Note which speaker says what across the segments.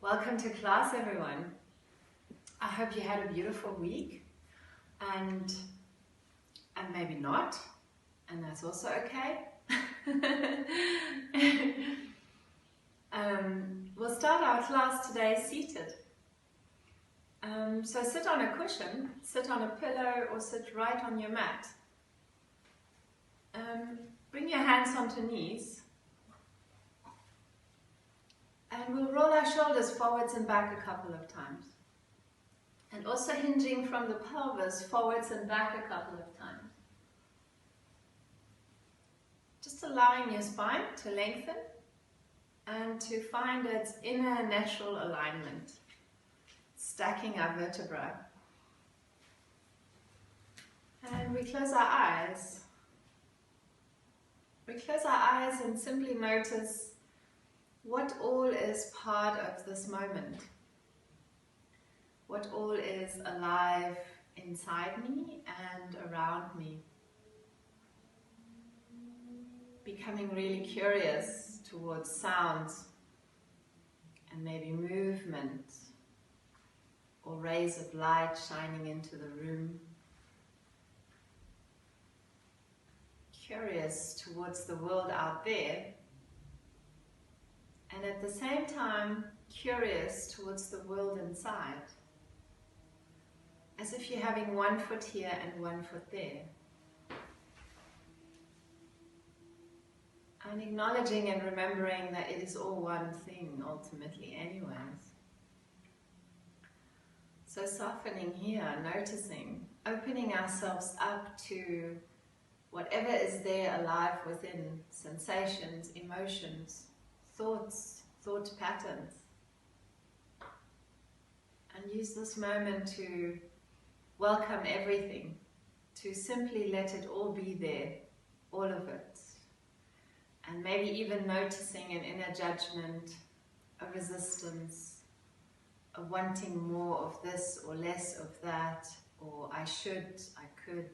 Speaker 1: Welcome to class, everyone. I hope you had a beautiful week, and maybe not, and that's also okay. We'll start our class today seated. So sit on a cushion, sit on a pillow, or sit right on your mat. Bring your hands onto knees. And we'll roll our shoulders forwards and back a couple of times. And also hinging from the pelvis forwards and back a couple of times. Just allowing your spine to lengthen and to find its inner natural alignment. Stacking our vertebrae. And we close our eyes. We close our eyes and simply notice what all is part of this moment. What all is alive inside me and around me. Becoming really curious towards sounds and maybe movement or rays of light shining into the room. Curious towards the world out there. And at the same time, curious towards the world inside. As if you're having one foot here and one foot there. And acknowledging and remembering that it is all one thing ultimately anyways. So softening here, noticing, opening ourselves up to whatever is there alive within, sensations, emotions, thoughts, thought patterns. And use this moment to welcome everything, to simply let it all be there, all of it. And maybe even noticing an inner judgment, a resistance, a wanting more of this or less of that, or I should, I could.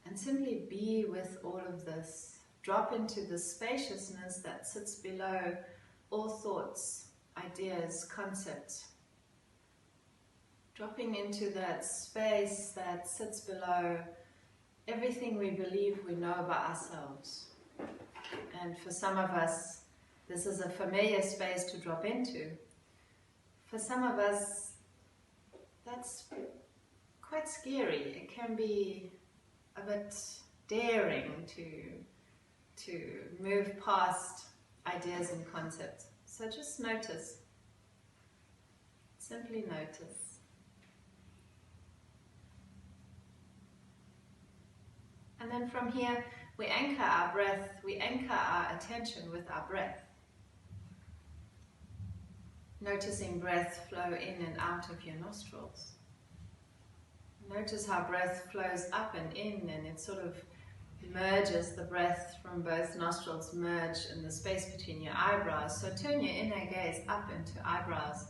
Speaker 1: And simply be with all of this. Drop into the spaciousness that sits below all thoughts, ideas, concepts. Dropping into that space that sits below everything we believe we know about ourselves. And for some of us, this is a familiar space to drop into. For some of us, that's quite scary. It can be a bit daring to move past ideas and concepts. So just notice. Simply notice. And then from here, we anchor our breath, we anchor our attention with our breath. Noticing breath flow in and out of your nostrils. Notice how breath flows up and in, and it sort of merges, the breath from both nostrils merge in the space between your eyebrows. So turn your inner gaze up into eyebrows.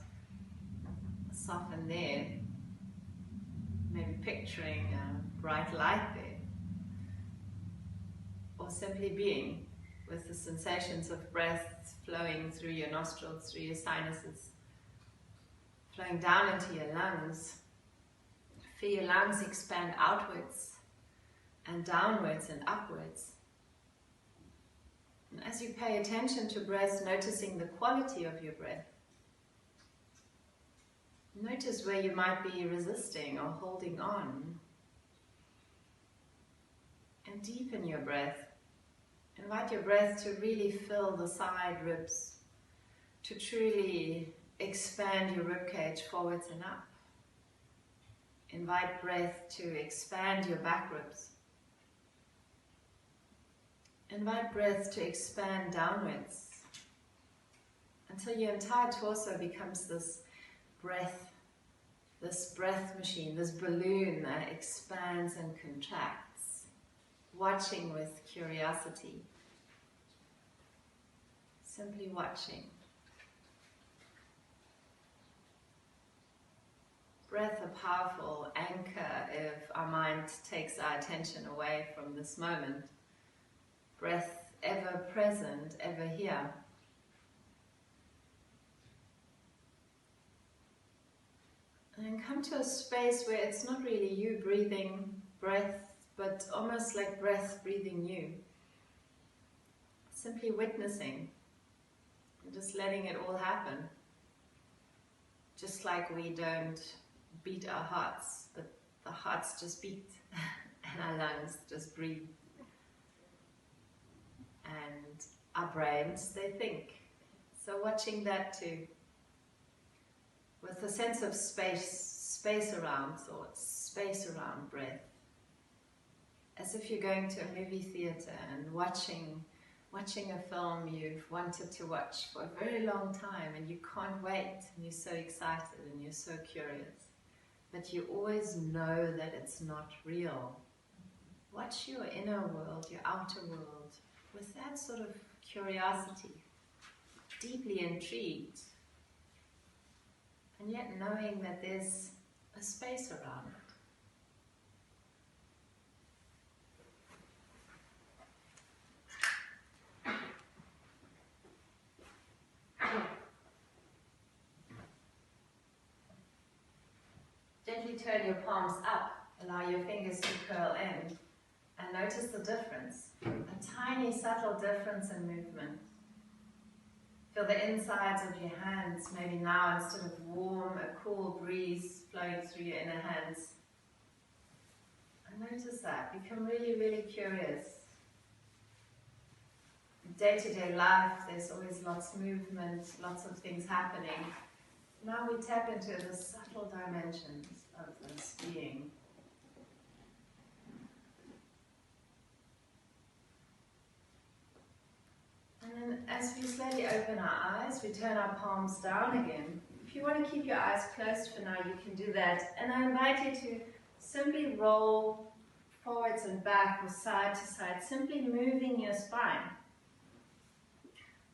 Speaker 1: Soften there. Maybe picturing a bright light there. Or simply being with the sensations of breath flowing through your nostrils, through your sinuses, flowing down into your lungs. Feel your lungs expand outwards and downwards and upwards. And as you pay attention to breath, noticing the quality of your breath. Notice where you might be resisting or holding on. And deepen your breath. Invite your breath to really fill the side ribs, to truly expand your ribcage forwards and up. Invite breath to expand your back ribs. Invite breath to expand downwards until your entire torso becomes this breath machine, this balloon that expands and contracts, watching with curiosity, simply watching. Breath a powerful anchor if our mind takes our attention away from this moment. Breath ever present, ever here. And then come to a space where it's not really you breathing breath, but almost like breath breathing you. Simply witnessing and just letting it all happen. Just like we don't beat our hearts, but the hearts just beat and our lungs just breathe. And our brains, they think. So watching that too, with a sense of space around thoughts, space around breath. As if you're going to a movie theatre and watching a film you've wanted to watch for a very long time and you can't wait and you're so excited and you're so curious. But you always know that it's not real. Watch your inner world, your outer world, with that sort of curiosity, deeply intrigued, and yet knowing that there's a space around it. Gently turn your palms up, allow your fingers to curl in, and notice the difference, a tiny subtle difference in movement. Feel the insides of your hands, maybe now instead of warm, a cool breeze flowing through your inner hands. And notice that, become really, really curious. In day-to-day life, there's always lots of movement, lots of things happening. Now we tap into the subtle dimensions of this being. And then as we slowly open our eyes, we turn our palms down again. If you want to keep your eyes closed for now, you can do that. And I invite you to simply roll forwards and back or side to side, simply moving your spine.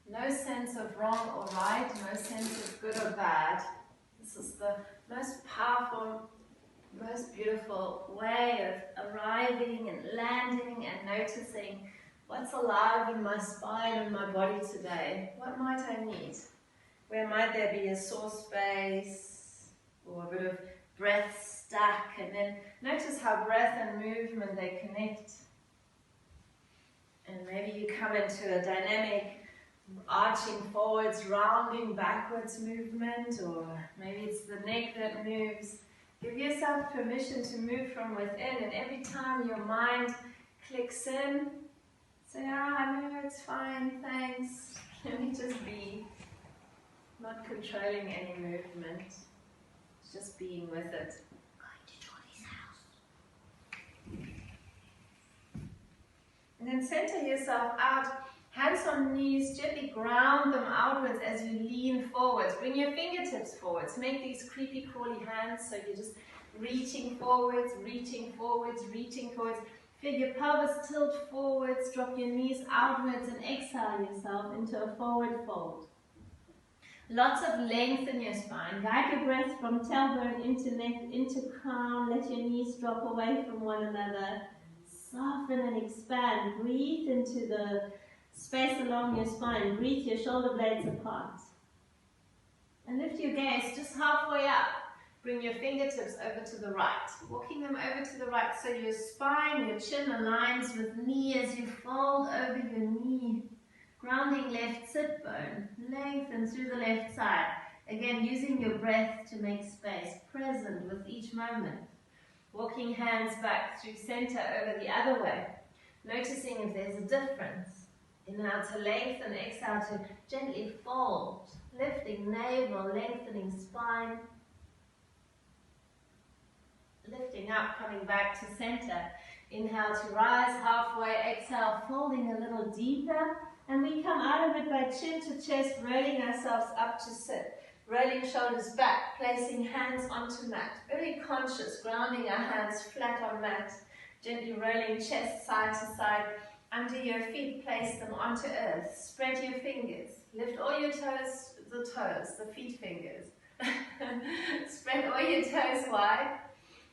Speaker 1: No sense of wrong or right, no sense of good or bad. This is the most powerful, most beautiful way of arriving and landing and noticing what's alive in my spine and my body today. What might I need? Where might there be a sore space or a bit of breath stuck? And then notice how breath and movement, they connect. And maybe you come into a dynamic arching forwards, rounding backwards movement, or maybe it's the neck that moves. Give yourself permission to move from within, and every time your mind clicks in, say, no, it's fine, thanks. Let me just be. Not controlling any movement, just being with it.
Speaker 2: Going to Johnny's house.
Speaker 1: And then center yourself out. Hands on knees, gently ground them outwards as you lean forwards. Bring your fingertips forwards. Make these creepy crawly hands so you're just reaching forwards, reaching forwards, reaching forwards. Feel your pelvis tilt forwards, drop your knees outwards and exhale yourself into a forward fold. Lots of length in your spine. Guide your breath from tailbone into neck, into crown. Let your knees drop away from one another. Soften and expand. Breathe into the space along your spine. Breathe your shoulder blades apart. And lift your gaze just halfway up. Bring your fingertips over to the right. Walking them over to the right so your spine, your chin aligns with knee as you fold over your knee. Grounding left sit bone. Lengthen through the left side. Again, using your breath to make space. Present with each moment. Walking hands back through center over the other way. Noticing if there's a difference. Inhale to lengthen, exhale to gently fold. Lifting navel, lengthening spine. Lifting up, coming back to center. Inhale to rise halfway, exhale, folding a little deeper. And we come out of it by chin to chest, rolling ourselves up to sit. Rolling shoulders back, placing hands onto mat. Very conscious, grounding our hands flat on mat. Gently rolling chest side to side. Under your feet, place them onto earth. Spread your fingers. Lift all your toes, the feet fingers. Spread all your toes wide.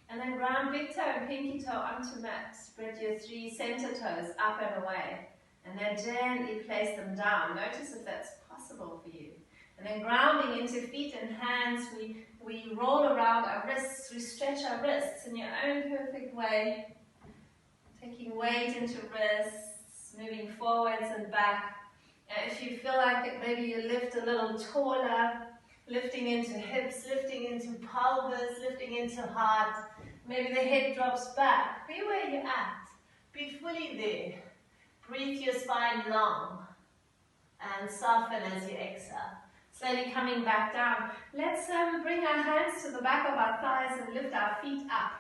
Speaker 1: And then round big toe and pinky toe onto mat. Spread your 3 center toes up and away. And then gently place them down. Notice if that's possible for you. And then grounding into feet and hands, we roll around our wrists, we stretch our wrists in your own perfect way. Taking weight into wrists, moving forwards and back. And if you feel like it, maybe you lift a little taller, lifting into hips, lifting into pelvis, lifting into heart. Maybe the head drops back. Be where you're at. Be fully there. Breathe your spine long and soften as you exhale. Slowly coming back down. Let's bring our hands to the back of our thighs and lift our feet up.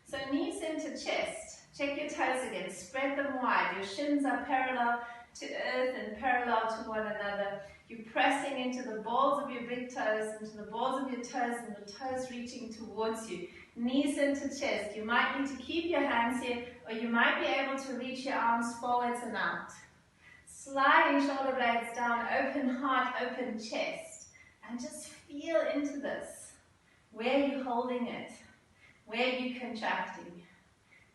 Speaker 1: So knees into chest. Check your toes again. Spread them wide. Your shins are parallel to earth and parallel to one another. You're pressing into the balls of your big toes, into the balls of your toes, and the toes reaching towards you. Knees into chest. You might need to keep your hands here, or you might be able to reach your arms forwards and out. Sliding shoulder blades down, open heart, open chest. And just feel into this. Where are you holding it? Where are you contracting?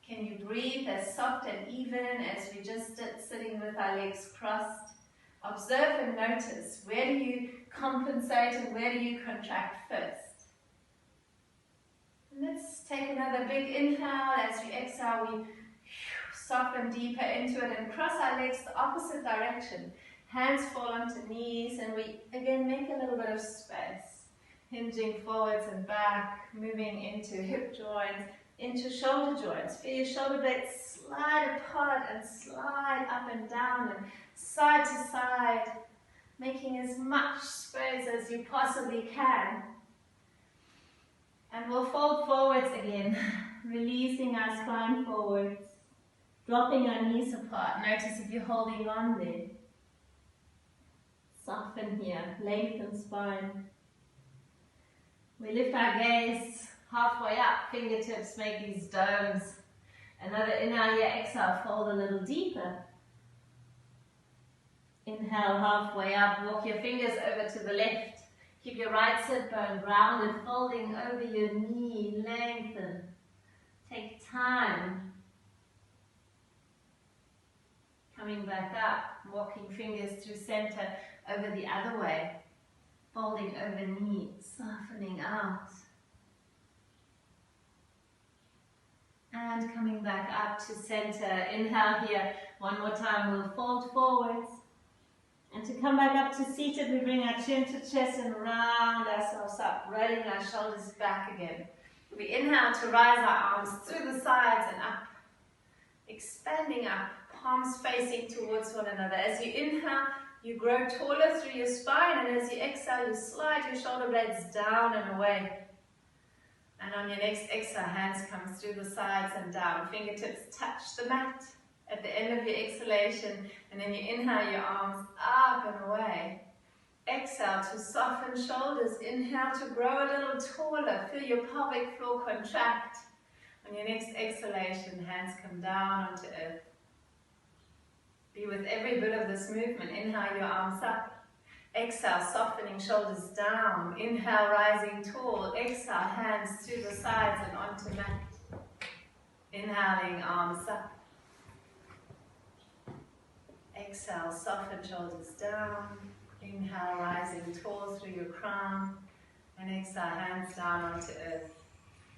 Speaker 1: Can you breathe as soft and even as we just did, sitting with our legs crossed? Observe and notice. Where do you compensate and where do you contract first? And let's take another big inhale. As we exhale, we soften deeper into it and cross our legs the opposite direction. Hands fall onto knees and we again make a little bit of space. Hinging forwards and back, moving into hip joints, into shoulder joints. Feel your shoulder blades slide apart and slide up and down and side to side, making as much space as you possibly can. And we'll fold forwards again, releasing our spine forwards. Dropping our knees apart. Notice if you're holding on there. Soften here, lengthen spine. We lift our gaze halfway up, fingertips make these domes. Another inhale here, exhale, fold a little deeper. Inhale halfway up, walk your fingers over to the left. Keep your right sit bone grounded, folding over your knee, lengthen. Take time. Coming back up, walking fingers through center, over the other way. Folding over knee, softening out. And coming back up to center. Inhale here, one more time, we'll fold forwards. And to come back up to seated, we bring our chin to chest and round ourselves up, rolling our shoulders back again. We inhale to rise our arms through the sides and up, expanding up. Palms facing towards one another. As you inhale, you grow taller through your spine, and as you exhale, you slide your shoulder blades down and away. And on your next exhale, hands come through the sides and down. Fingertips touch the mat at the end of your exhalation, and then you inhale your arms up and away. Exhale to soften shoulders. Inhale to grow a little taller. Feel your pelvic floor contract. On your next exhalation, hands come down onto earth. Be with every bit of this movement. Inhale your arms up. Exhale, softening shoulders down. Inhale, rising tall. Exhale, hands through the sides and onto mat. Inhaling, arms up. Exhale, soften shoulders down. Inhale, rising tall through your crown. And exhale, hands down onto earth.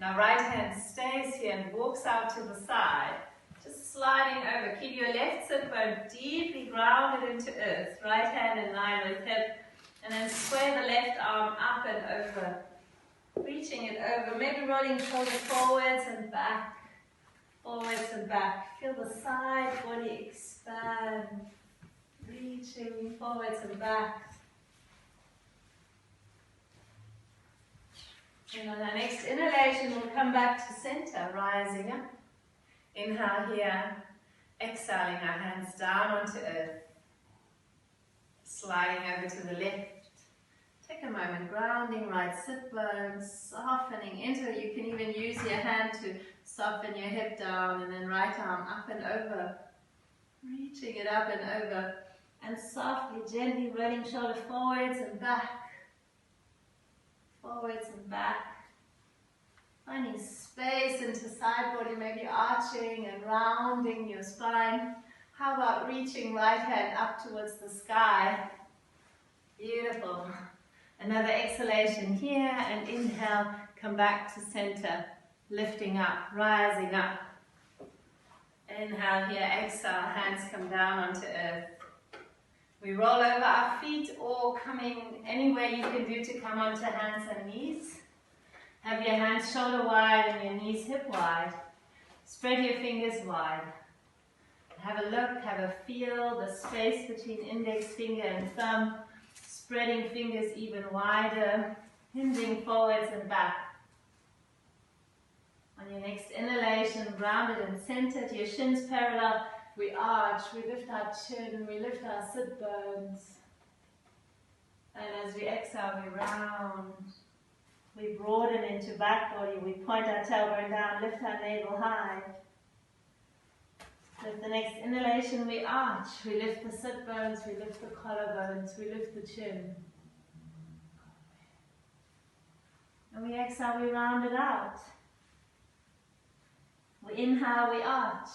Speaker 1: Now right hand stays here and walks out to the side. Just sliding over. Keep your left sit bone deeply grounded into earth. Right hand in line with hip. And then square the left arm up and over. Reaching it over. Maybe rolling shoulder forwards and back. Forwards and back. Feel the side body expand. Reaching forwards and back. And on our next inhalation, we'll come back to center, rising up. Inhale here, exhaling our hands down onto earth. Sliding over to the left. Take a moment, grounding right sit bones, softening into it. You can even use your hand to soften your hip down, and then right arm up and over. Reaching it up and over. And softly, gently rolling shoulder forwards and back. Forwards and back. Finding space into side body, maybe arching and rounding your spine. How about reaching right hand up towards the sky? Beautiful. Another exhalation here, and inhale, come back to center, lifting up, rising up. Inhale here, exhale, hands come down onto earth. We roll over our feet, or coming anywhere you can do to come onto hands and knees. Have your hands shoulder wide and your knees hip wide. Spread your fingers wide. Have a look, have a feel, the space between index finger and thumb. Spreading fingers even wider, hinging forwards and back. On your next inhalation, rounded and centered, your shins parallel. We arch, we lift our chin, we lift our sit bones. And as we exhale, we round. We broaden into back body. We point our tailbone down, lift our navel high. With the next inhalation, we arch. We lift the sit bones, we lift the collarbones, we lift the chin. And we exhale, we round it out. We inhale, we arch.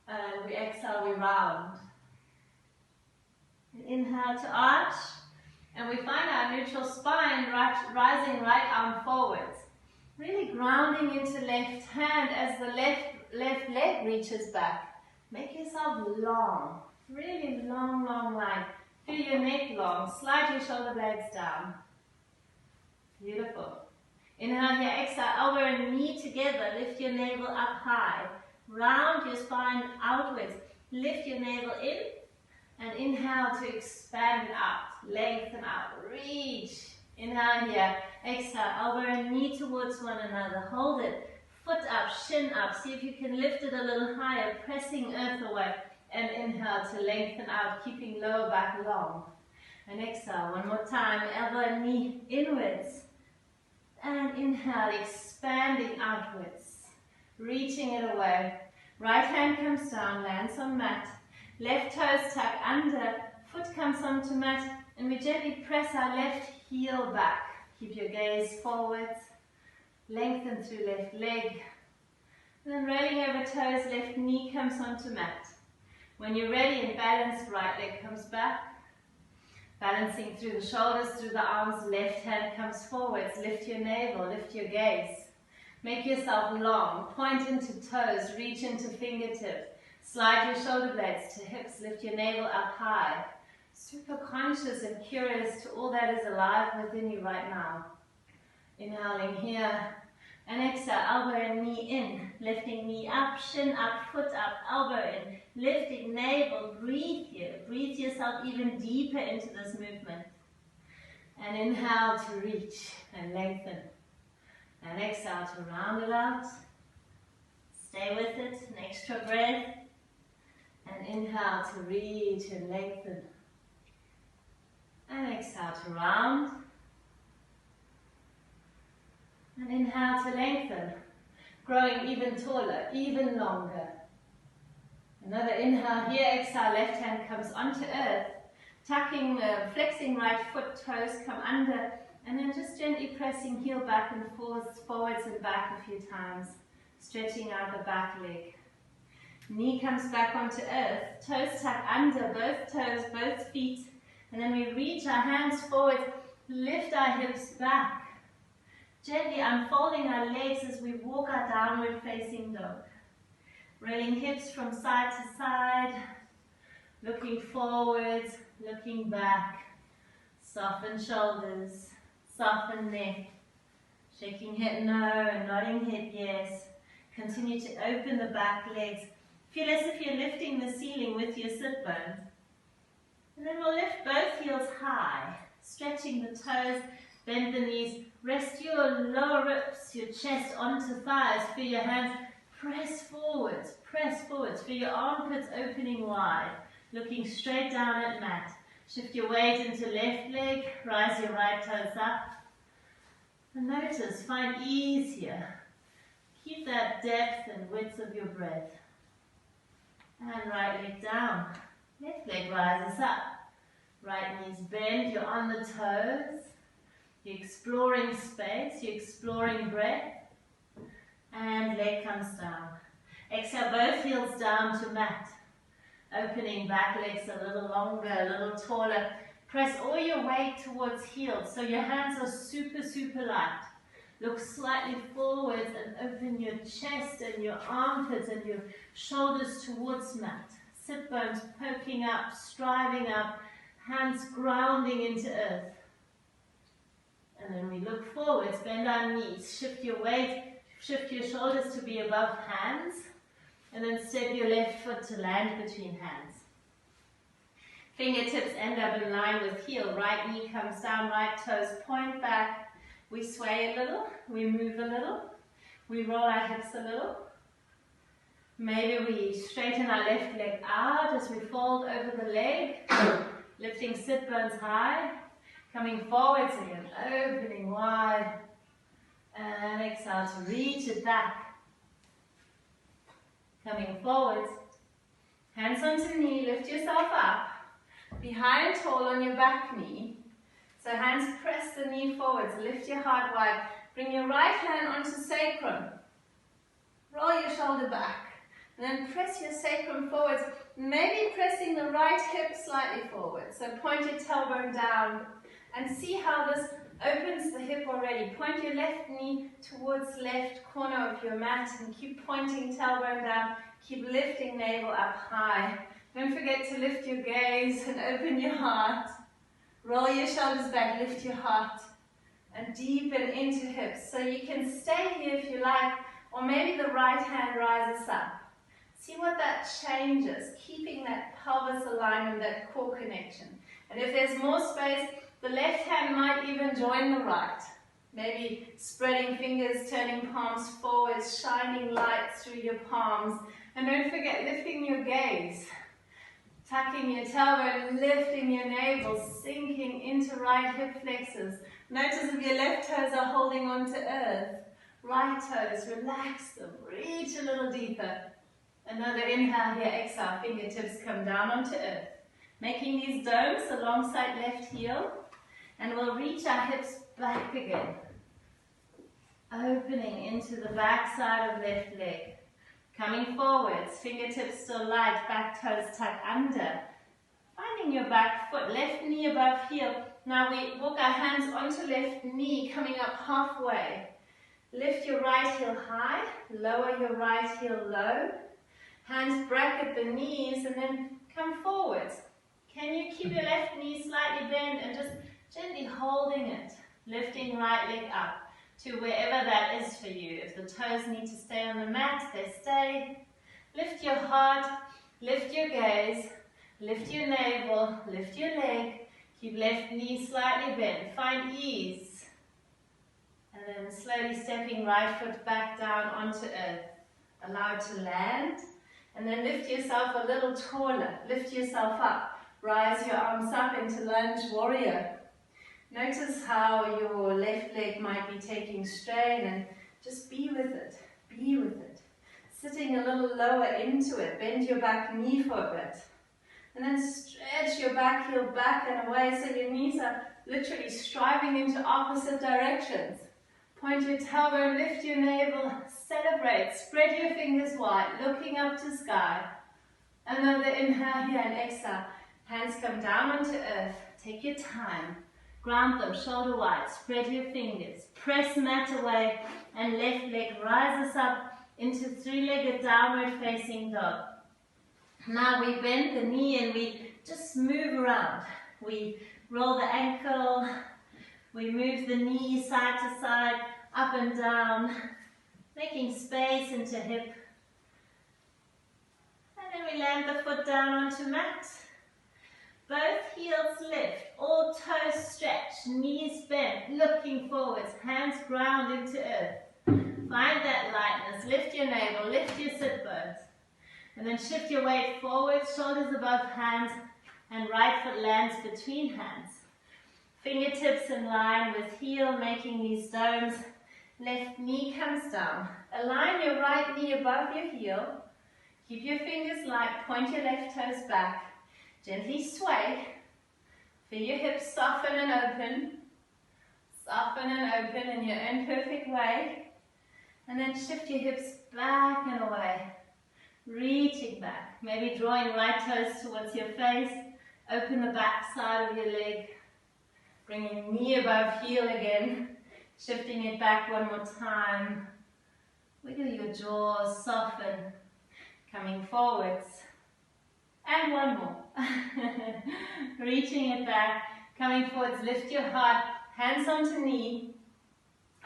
Speaker 1: And we exhale, we round. Inhale to arch. And we find our neutral spine rising right arm forwards. Really grounding into left hand as the left leg reaches back. Make yourself long. Really long, long line. Feel your neck long. Slide your shoulder blades down. Beautiful. Inhale here, exhale, elbow and knee together. Lift your navel up high. Round your spine outwards. Lift your navel in. And inhale to expand out. Lengthen out. Reach. Inhale here. Exhale, elbow and knee towards one another. Hold it. Foot up, shin up. See if you can lift it a little higher, pressing earth away. And inhale to lengthen out, keeping lower back long. And exhale, one more time. Elbow and knee inwards. And inhale, expanding outwards. Reaching it away. Right hand comes down, lands on mat. Left toes tuck under. Foot comes onto mat. And we gently press our left heel back. Keep your gaze forwards. Lengthen through left leg. And then rolling over toes, left knee comes onto mat. When you're ready and balanced, right leg comes back. Balancing through the shoulders, through the arms, left hand comes forwards. Lift your navel, lift your gaze. Make yourself long. Point into toes, reach into fingertips. Slide your shoulder blades to hips, lift your navel up high. Super conscious and curious to all that is alive within you right now. Inhaling here. And exhale, elbow and knee in. Lifting knee up, shin up, foot up, elbow in. Lifting navel, breathe here. Breathe yourself even deeper into this movement. And inhale to reach and lengthen. And exhale to round it out. Stay with it, an extra breath. And inhale to reach and lengthen. And exhale to round. And inhale to lengthen. Growing even taller, even longer. Another inhale here, exhale, left hand comes onto earth. Tucking, flexing right foot, toes come under. And then just gently pressing heel back and forwards and back a few times. Stretching out the back leg. Knee comes back onto earth. Toes tuck under, both toes, both feet. And then we reach our hands forward, lift our hips back. Gently unfolding our legs as we walk our downward facing dog. Rolling hips from side to side. Looking forwards, looking back. Soften shoulders, soften neck. Shaking head no and nodding head yes. Continue to open the back legs. Feel as if you're lifting the ceiling with your sit bones. And then we'll lift both heels high, stretching the toes, bend the knees, rest your lower ribs, your chest onto thighs, feel your hands, press forwards, feel your armpits opening wide, looking straight down at mat. Shift your weight into left leg, rise your right toes up. And notice, find ease here. Keep that depth and width of your breath. And right leg down. Left leg rises up. Right knees bend, you're on the toes. You're exploring space, you're exploring breath. And leg comes down. Exhale, both heels down to mat. Opening back legs a little longer, a little taller. Press all your weight towards heels, so your hands are super, super light. Look slightly forwards and open your chest and your armpits and your shoulders towards mat. Sit bones poking up, striving up, hands grounding into earth. And then we look forwards, bend our knees, shift your weight, shift your shoulders to be above hands, and then step your left foot to land between hands. Fingertips end up in line with heel, right knee comes down, right toes point back. We sway a little, we move a little, we roll our hips a little. Maybe we straighten our left leg out as we fold over the leg, lifting sit bones high, coming forwards again, opening wide, and exhale to reach it back. Coming forwards, hands onto knee, lift yourself up, behind tall on your back knee. So hands press the knee forwards, lift your heart wide, bring your right hand onto sacrum, roll your shoulder back, and then press your sacrum forwards, maybe pressing the right hip slightly forward. So point your tailbone down and see how this opens the hip already. Point your left knee towards left corner of your mat and keep pointing tailbone down, keep lifting navel up high. Don't forget to lift your gaze and open your heart. Roll your shoulders back, lift your heart, and deepen into hips. So you can stay here if you like, or maybe the right hand rises up. See what that changes, keeping that pelvis alignment, that core connection. And if there's more space, the left hand might even join the right. Maybe spreading fingers, turning palms forwards, shining light through your palms. And don't forget lifting your gaze. Tucking your tailbone, lifting your navel, sinking into right hip flexors. Notice if your left toes are holding onto earth. Right toes, relax them, reach a little deeper. Another inhale here, exhale, fingertips come down onto earth. Making these domes alongside left heel. And we'll reach our hips back again. Opening into the back side of left leg. Coming forwards, fingertips still light, back toes tuck under. Finding your back foot, left knee above heel. Now we walk our hands onto left knee, coming up halfway. Lift your right heel high, lower your right heel low. Hands bracket the knees and then come forwards. Can you keep your left knee slightly bent and just gently holding it, lifting right leg up to wherever that is for you. If the toes need to stay on the mat, they stay. Lift your heart, lift your gaze, lift your navel, lift your leg. Keep left knee slightly bent. Find ease. And then slowly stepping right foot back down onto earth. Allow it to land. And then lift yourself a little taller. Lift yourself up. Rise your arms up into lunge warrior. Notice how your left leg might be taking strain and just be with it. Be with it. Sitting a little lower into it. Bend your back knee for a bit. And then stretch your back heel back and away so your knees are literally striving into opposite directions. Point your tailbone, lift your navel, celebrate. Spread your fingers wide, looking up to sky. Another inhale here and exhale. Hands come down onto earth. Take your time. Ground them shoulder wide. Spread your fingers. Press mat away and left leg rises up into three-legged downward facing dog. Now we bend the knee and we just move around. We roll the ankle. We move the knee side to side, up and down, making space into hip. And then we land the foot down onto mat. Both heels lift, all toes stretch, knees bent, looking forwards, hands ground into earth. Find that lightness, lift your navel, lift your sit bones. And then shift your weight forward, shoulders above hands, and right foot lands between hands. Fingertips in line with heel, making these domes. Left knee comes down. Align your right knee above your heel. Keep your fingers light, point your left toes back. Gently sway. Feel your hips soften and open. Soften and open in your own perfect way. And then shift your hips back and away. Reaching back. Maybe drawing right toes towards your face. Open the back side of your leg. Bringing knee above heel again. Shifting it back one more time. Wiggle your jaws, soften. Coming forwards. And one more. Reaching it back. Coming forwards, lift your heart. Hands onto knee.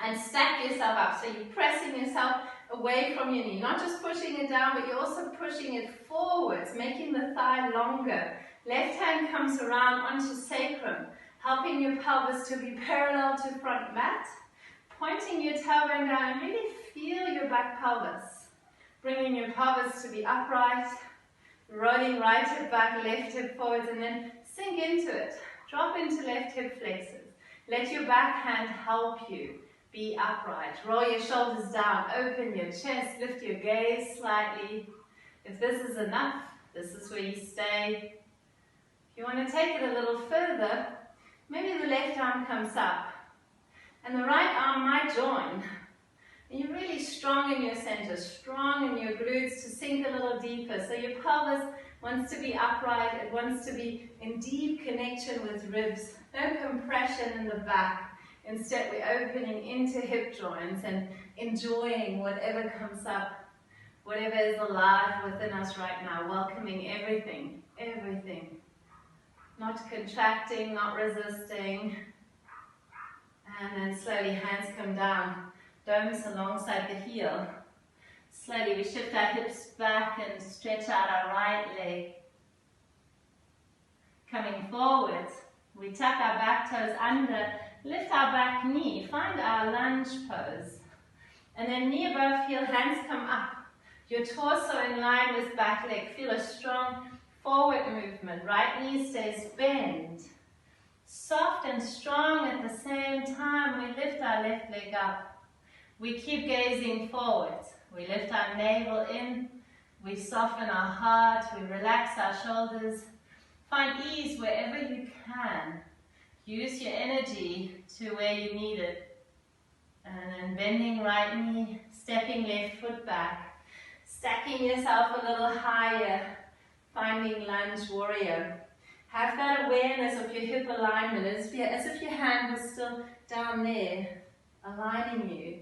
Speaker 1: And stack yourself up. So you're pressing yourself away from your knee. Not just pushing it down, but you're also pushing it forwards, making the thigh longer. Left hand comes around onto sacrum, helping your pelvis to be parallel to front mat. Pointing your tailbone down and really feel your back pelvis. Bringing your pelvis to be upright. Rolling right hip back, left hip forwards, and then sink into it. Drop into left hip flexors. Let your back hand help you be upright. Roll your shoulders down, open your chest, lift your gaze slightly. If this is enough, this is where you stay. If you want to take it a little further, maybe the left arm comes up and the right arm might join. And you're really strong in your center, strong in your glutes to sink a little deeper. So your pelvis wants to be upright, it wants to be in deep connection with ribs, no compression in the back. Instead, we're opening into hip joints and enjoying whatever comes up, whatever is alive within us right now, welcoming everything, everything. Not contracting, not resisting. And then slowly hands come down, domes alongside the heel. Slowly we shift our hips back and stretch out our right leg. Coming forward, we tuck our back toes under, lift our back knee, find our lunge pose. And then knee above heel, hands come up. Your torso in line with back leg. Feel a strong forward movement. Right knee stays bent. Soft and strong at the same time, we lift our left leg up. We keep gazing forward. We lift our navel in. We soften our heart. We relax our shoulders. Find ease wherever you can. Use your energy to where you need it. And then bending right knee, stepping left foot back. Stacking yourself a little higher. Finding lunge warrior. Have that awareness of your hip alignment as if your hand was still down there, aligning you.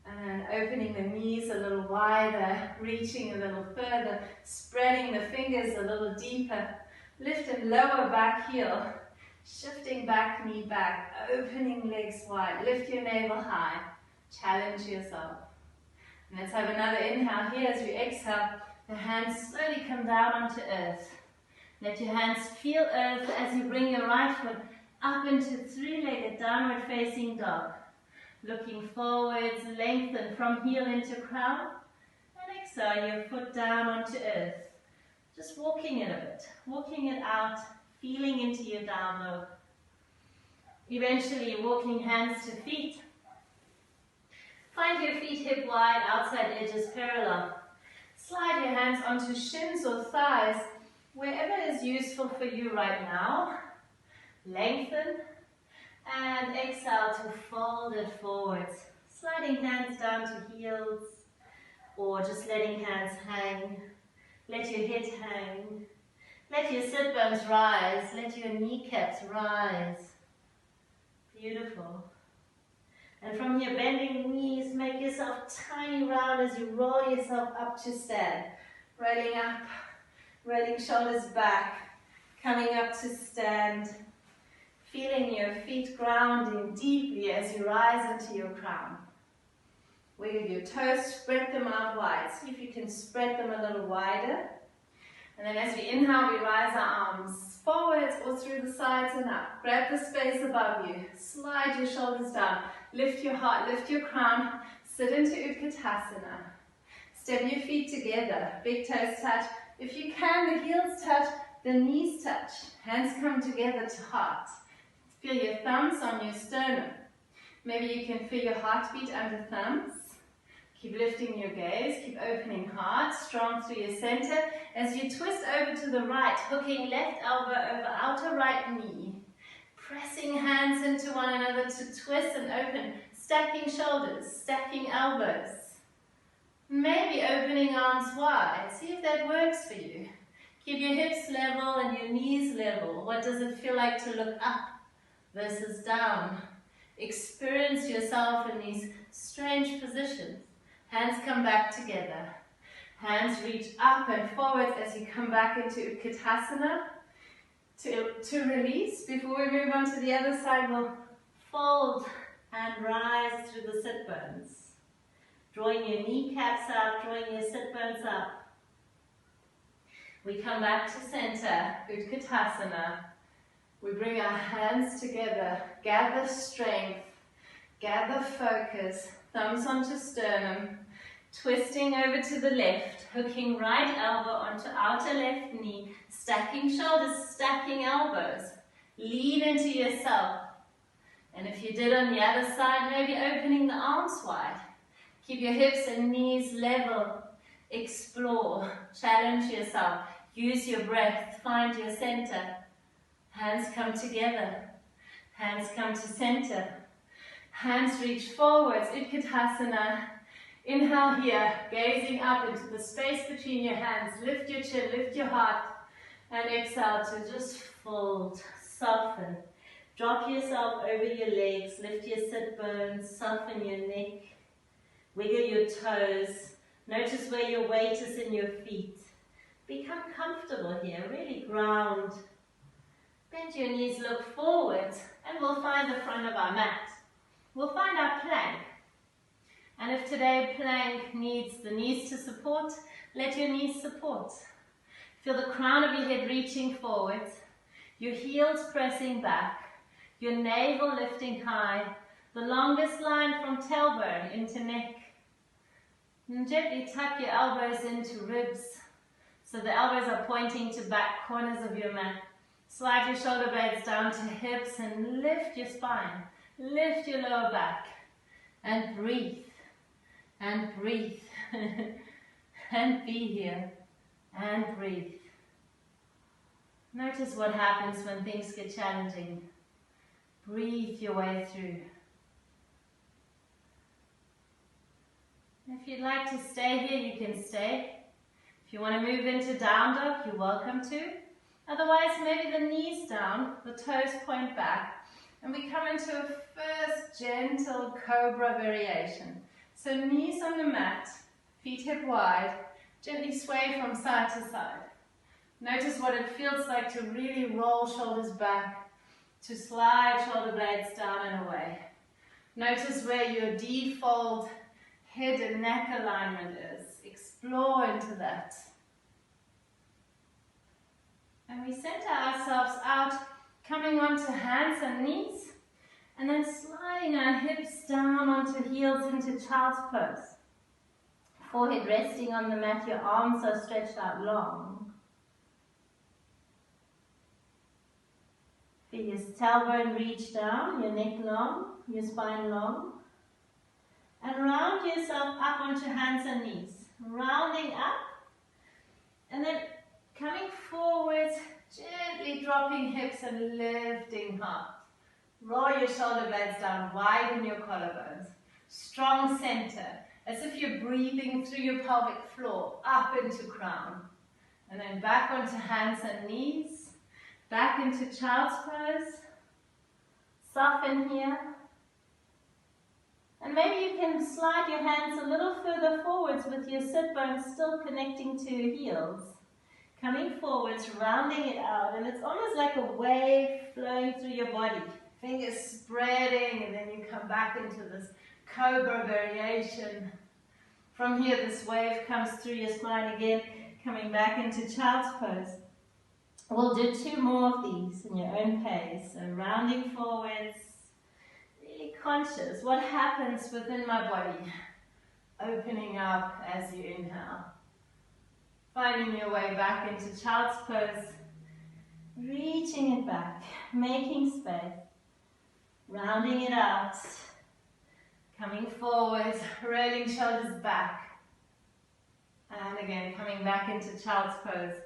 Speaker 1: And opening the knees a little wider, reaching a little further, spreading the fingers a little deeper. Lift and lower back heel. Shifting back, knee back, opening legs wide, lift your navel high, challenge yourself. And let's have another inhale here as we exhale. The hands slowly come down onto earth. Let your hands feel earth as you bring your right foot up into three-legged downward facing dog. Looking forwards, lengthen from heel into crown. And exhale your foot down onto earth. Just walking it a bit, walking it out. Feeling into your down dog. Eventually walking hands to feet. Find your feet hip wide, outside edges parallel. Slide your hands onto shins or thighs, wherever is useful for you right now. Lengthen and exhale to fold it forwards. Sliding hands down to heels or just letting hands hang. Let your head hang. Let your sit bones rise. Let your kneecaps rise. Beautiful. And from here, bending knees, make yourself tiny round as you roll yourself up to stand. Rolling up, rolling shoulders back, coming up to stand. Feeling your feet grounding deeply as you rise into your crown. Wiggle your toes, spread them out wide. See if you can spread them a little wider. And then as we inhale, we rise our arms forwards or through the sides and up. Grab the space above you. Slide your shoulders down. Lift your heart, lift your crown. Sit into Utkatasana. Step your feet together. Big toes touch. If you can, the heels touch, the knees touch. Hands come together to heart. Feel your thumbs on your sternum. Maybe you can feel your heartbeat under thumbs. Keep lifting your gaze, keep opening heart, strong through your center. As you twist over to the right, hooking left elbow over outer right knee. Pressing hands into one another to twist and open. Stacking shoulders, stacking elbows. Maybe opening arms wide. See if that works for you.
Speaker 3: Keep your hips level and your knees level. What does it feel like to look up versus down? Experience yourself in these strange positions. Hands come back together. Hands reach up and forward as you come back into Utkatasana. To release, before we move on to the other side, we'll fold and rise through the sit bones. Drawing your kneecaps up, drawing your sit bones up. We come back to center, Utkatasana. We bring our hands together, gather strength, gather focus, thumbs onto sternum, twisting over to the left, hooking right elbow onto outer left knee, stacking shoulders, stacking elbows. Lean into yourself. And if you did on the other side, maybe opening the arms wide. Keep your hips and knees level. Explore, challenge yourself. Use your breath, find your center. Hands come together. Hands come to center. Hands reach forwards, Utkatasana. Inhale here, gazing up into the space between your hands. Lift your chin, lift your heart. And exhale to just fold, soften. Drop yourself over your legs, lift your sit bones, soften your neck. Wiggle your toes. Notice where your weight is in your feet. Become comfortable here, really ground. Bend your knees, look forward, and we'll find the front of our mat. We'll find our plank. And if today plank needs the knees to support, let your knees support. Feel the crown of your head reaching forward, your heels pressing back, your navel lifting high, the longest line from tailbone into neck. And gently tuck your elbows into ribs, so the elbows are pointing to back corners of your mat. Slide your shoulder blades down to hips and lift your spine. Lift your lower back. And breathe. And breathe. And be here. And breathe. Notice what happens when things get challenging. Breathe your way through. If you'd like to stay here, you can stay. If you want to move into down dog, you're welcome to. Otherwise, maybe the knees down, the toes point back, and we come into a first gentle cobra variation. So knees on the mat, feet hip wide, gently sway from side to side. Notice what it feels like to really roll shoulders back, to slide shoulder blades down and away. Notice where your default head and neck alignment is. Explore into that. And we center ourselves out, coming onto hands and knees, and then sliding our hips down onto heels into child's pose. Forehead resting on the mat, your arms are stretched out long. Feel your tailbone reach down, your neck long, your spine long. And round yourself up onto hands and knees. Rounding up. And then coming forward, gently dropping hips and lifting heart. Roll your shoulder blades down, widen your collarbones. Strong center, as if you're breathing through your pelvic floor, up into crown. And then back onto hands and knees. Back into child's pose. Soften here. And maybe you can slide your hands a little further forwards with your sit bones still connecting to your heels. Coming forwards, rounding it out, and it's almost like a wave flowing through your body. Fingers spreading, and then you come back into this cobra variation. From here, this wave comes through your spine again, coming back into child's pose. We'll do 2 more of these in your own pace. So rounding forwards, really conscious. What happens within my body? Opening up as you inhale. Finding your way back into child's pose. Reaching it back, making space. Rounding it out. Coming forward, rolling shoulders back. And again, coming back into child's pose.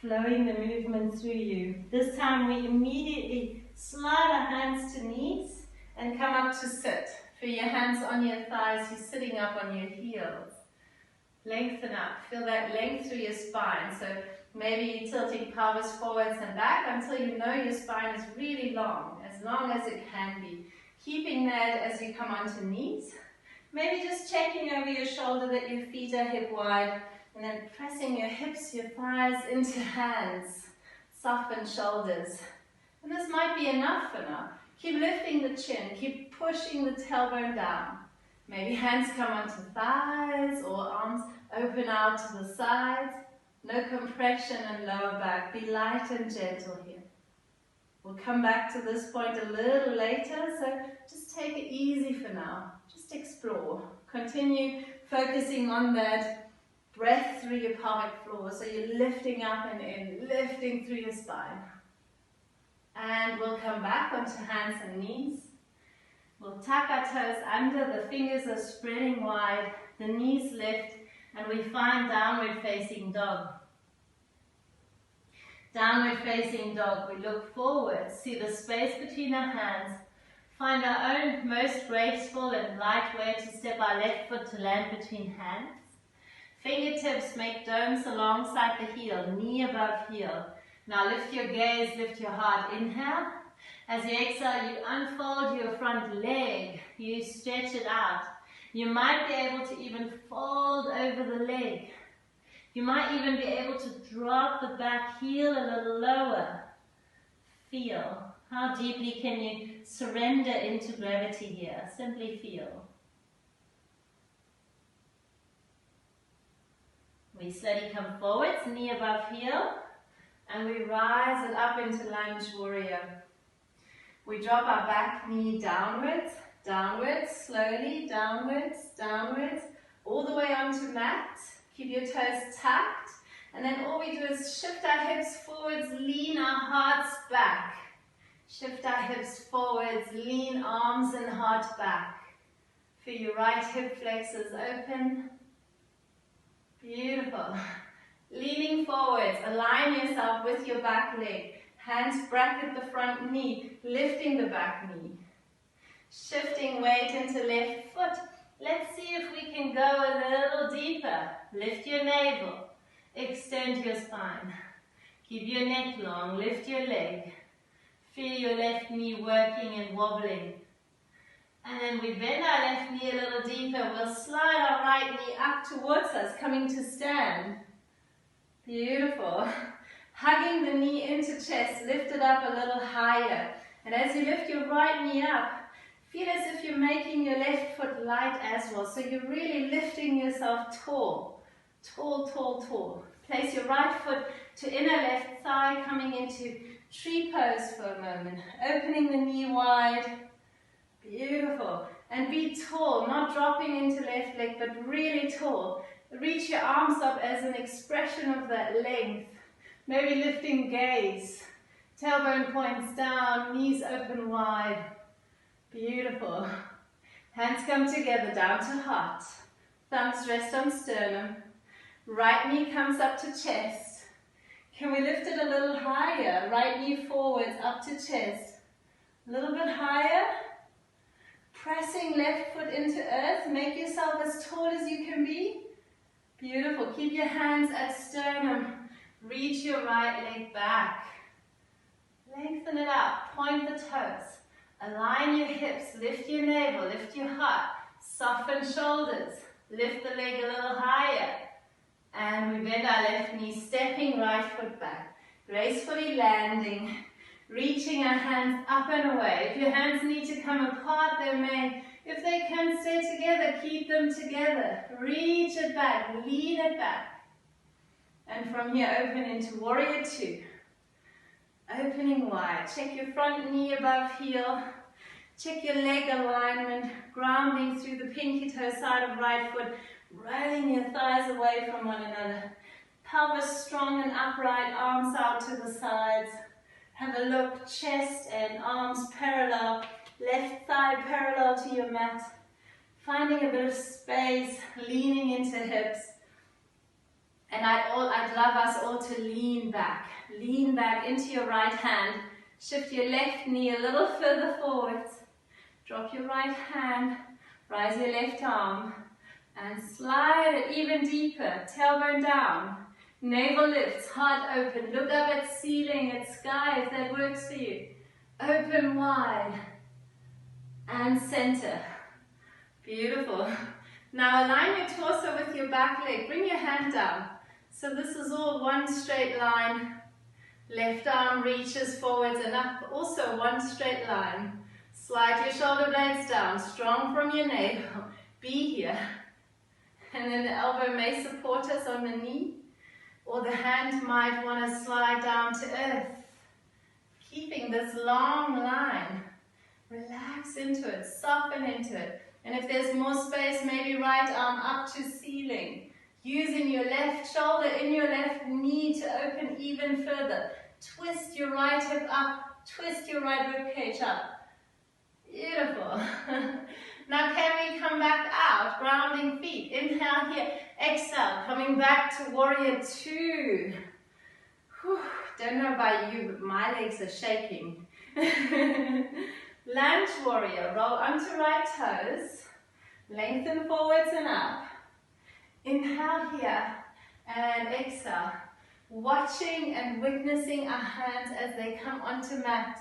Speaker 3: Flowing the movement through you. This time we immediately slide our hands to knees and come up to sit. Feel your hands on your thighs, you're sitting up on your heels. Lengthen up, feel that length through your spine. So Maybe tilting pelvis forwards and back until you know your spine is really long as it can be. Keeping that as you come onto knees. Maybe just checking over your shoulder that your feet are hip wide, and then pressing your hips, your thighs into hands. Soften shoulders. And this might be enough for now. Keep lifting the chin, keep pushing the tailbone down. Maybe hands come onto thighs or arms open out to the sides. No compression and lower back. Be light and gentle here. We'll come back to this point a little later, so just take it easy for now. Just explore. Continue focusing on that breath through your pelvic floor, so you're lifting up and in, lifting through your spine. And we'll come back onto hands and knees. We'll tuck our toes under, the fingers are spreading wide, the knees lift, and we find downward facing dog. Downward facing dog, we look forward, see the space between our hands, find our own most graceful and light way to step our left foot to land between hands. Fingertips make domes alongside the heel, knee above heel. Now lift your gaze, lift your heart, inhale. As you exhale, you unfold your front leg, you stretch it out. You might be able to even fold over the leg. You might even be able to drop the back heel a little lower. Feel. How deeply can you surrender into gravity here? Simply feel. We slowly come forwards, knee above heel, and we rise it up into lunge warrior. We drop our back knee downwards, downwards, slowly, downwards, downwards, all the way onto mat. Keep your toes tucked, and then all we do is shift our hips forwards, lean our hearts back. Shift our hips forwards, lean arms and heart back. Feel your right hip flexors open. Beautiful. Leaning forwards, align yourself with your back leg. Hands bracket the front knee, lifting the back knee. Shifting weight into left foot. Let's see if we can go a little deeper. Lift your navel, extend your spine. Keep your neck long, lift your leg. Feel your left knee working and wobbling. And then we bend our left knee a little deeper. We'll slide our right knee up towards us, coming to stand. Beautiful. Hugging the knee into chest, lift it up a little higher. And as you lift your right knee up, feel as if you're making your left foot light as well. So you're really lifting yourself tall. Tall, tall, tall. Place your right foot to inner left thigh, coming into tree pose for a moment. Opening the knee wide. Beautiful. And be tall, not dropping into left leg, but really tall. Reach your arms up as an expression of that length. Maybe lifting gaze. Tailbone points down, knees open wide. Beautiful. Hands come together down to heart. Thumbs rest on sternum. Right knee comes up to chest. Can we lift it a little higher? Right knee forwards up to chest. A little bit higher. Pressing left foot into earth. Make yourself as tall as you can be. Beautiful. Keep your hands at sternum. Reach your right leg back. Lengthen it out. Point the toes. Align your hips. Lift your navel. Lift your heart. Soften shoulders. Lift the leg a little higher. And we bend our left knee, stepping right foot back. Gracefully landing. Reaching our hands up and away. If your hands need to come apart, they may. If they can stay together, keep them together. Reach it back, lean it back. And from here, open into warrior two. Opening wide. Check your front knee above heel. Check your leg alignment. Grounding through the pinky toe side of right foot. Rolling your thighs away from one another. Pelvis strong and upright, arms out to the sides. Have a look, chest and arms parallel, left thigh parallel to your mat. Finding a bit of space, leaning into hips. And I'd love us all to lean back into your right hand. Shift your left knee a little further forwards. Drop your right hand, rise your left arm, and slide it even deeper, tailbone down. Navel lifts, heart open. Look up at ceiling, at sky if that works for you. Open wide. And center. Beautiful. Now align your torso with your back leg. Bring your hand down. So this is all one straight line. Left arm reaches forwards and up. Also one straight line. Slide your shoulder blades down. Strong from your navel. Be here. And then the elbow may support us on the knee. Or the hand might want to slide down to earth. Keeping this long line. Relax into it. Soften into it. And if there's more space, maybe right arm up to ceiling. Using your left shoulder in your left knee to open even further. Twist your right hip up. Twist your right rib cage up. Beautiful. Now can we come back out? Grounding feet. Inhale here. Exhale. Coming back to warrior two. Whew. Don't know about you, but my legs are shaking. Lunge warrior. Roll onto right toes. Lengthen forwards and up. Inhale here and exhale. Watching and witnessing our hands as they come onto mat.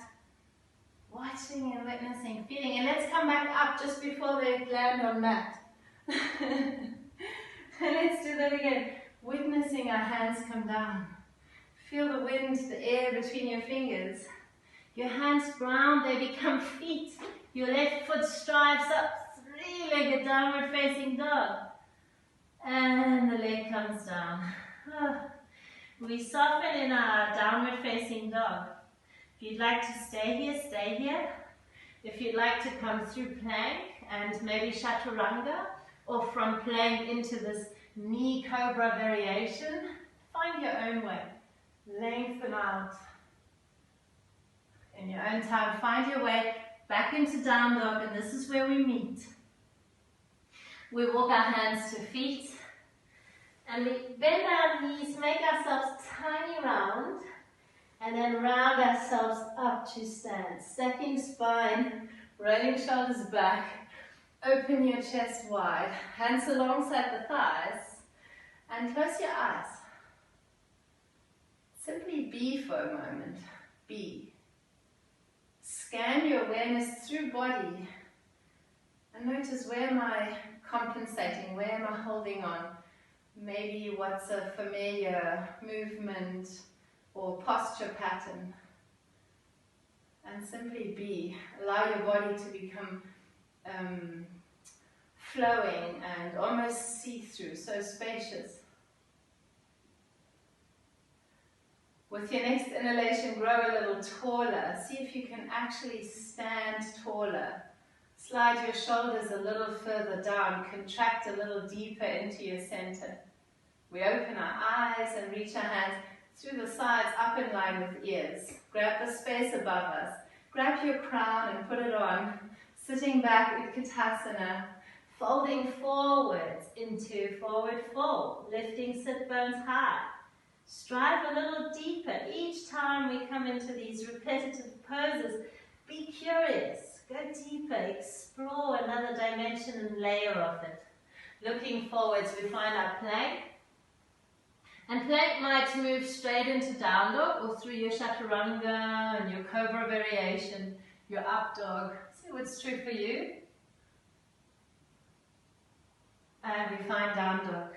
Speaker 3: Watching and witnessing, feeling. And let's come back up just before they land on mat. And let's do that again. Witnessing our hands come down. Feel the wind, the air between your fingers. Your hands ground, they become feet. Your left foot strives up, three-legged downward facing dog. And the leg comes down. We soften in our downward facing dog. If you'd like to stay here, stay here. If you'd like to come through plank and maybe chaturanga, or from plank into this knee cobra variation, find your own way. Lengthen out. In your own time, find your way back into down dog, and this is where we meet. We walk our hands to feet, and we bend our knees, make ourselves tiny round, and then round ourselves up to stand. Stacking spine, rolling shoulders back, open your chest wide, hands alongside the thighs, and close your eyes. Simply be for a moment. Be. Scan your awareness through body and notice, where am I compensating? Where am I holding on? Maybe what's a familiar movement or posture pattern. And simply be. Allow your body to become flowing and almost see-through, so spacious. With your next inhalation, grow a little taller. See if you can actually stand taller. Slide your shoulders a little further down. Contract a little deeper into your center. We open our eyes and reach our hands through the sides, up in line with ears. Grab the space above us. Grab your crown and put it on. Sitting back, Utkatasana. Folding forwards into forward fold. Lifting sit bones high. Strive a little deeper. Each time we come into these repetitive poses, be curious. Go deeper. Explore another dimension and layer of it. Looking forwards, we find our plank. And plank might move straight into down dog or through your chaturanga and your cobra variation, your up dog. See what's true for you. And we find down dog.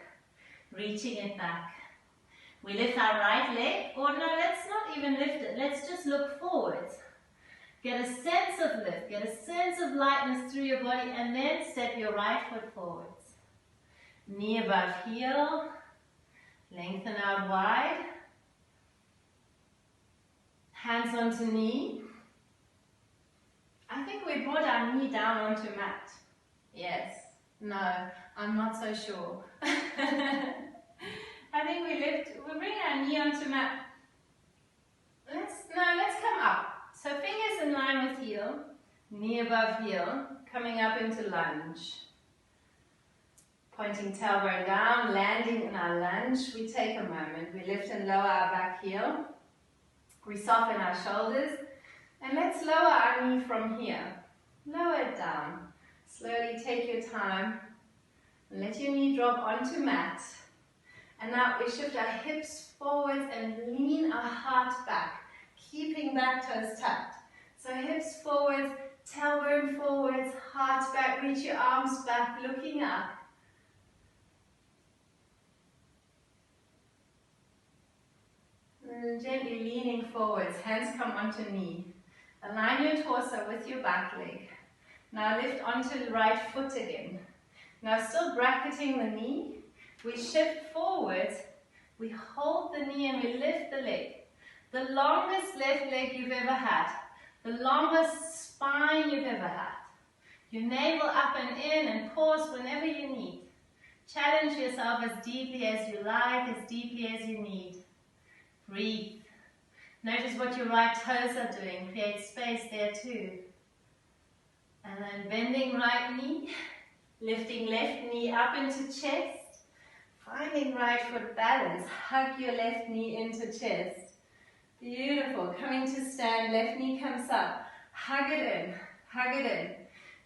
Speaker 3: Reaching it back. We lift our right leg, or no, let's not even lift it. Let's just look forwards. Get a sense of lift, get a sense of lightness through your body, and then step your right foot forwards. Knee above heel, lengthen out wide. Hands onto knee. I think we brought our knee down onto mat. Yes, no, I'm not so sure. I think we bring our knee onto mat. Let's come up. So fingers in line with heel, knee above heel, coming up into lunge. Pointing tailbone down, landing in our lunge. We take a moment. We lift and lower our back heel. We soften our shoulders. And let's lower our knee from here. Lower it down. Slowly take your time. And let your knee drop onto mat. And now we shift our hips forwards and lean our heart back, keeping back toes tucked. So hips forwards, tailbone forwards, heart back, reach your arms back, looking up. And gently leaning forwards, hands come onto knee. Align your torso with your back leg. Now lift onto the right foot again. Now still bracketing the knee, we shift forwards, we hold the knee and we lift the leg. The longest left leg you've ever had, the longest spine you've ever had. Your navel up and in, and pause whenever you need. Challenge yourself as deeply as you like, as deeply as you need. Breathe. Notice what your right toes are doing. Create space there too. And then bending right knee, lifting left knee up into chest, finding right foot balance. Hug your left knee into chest. Beautiful. Coming to stand, left knee comes up. Hug it in, hug it in.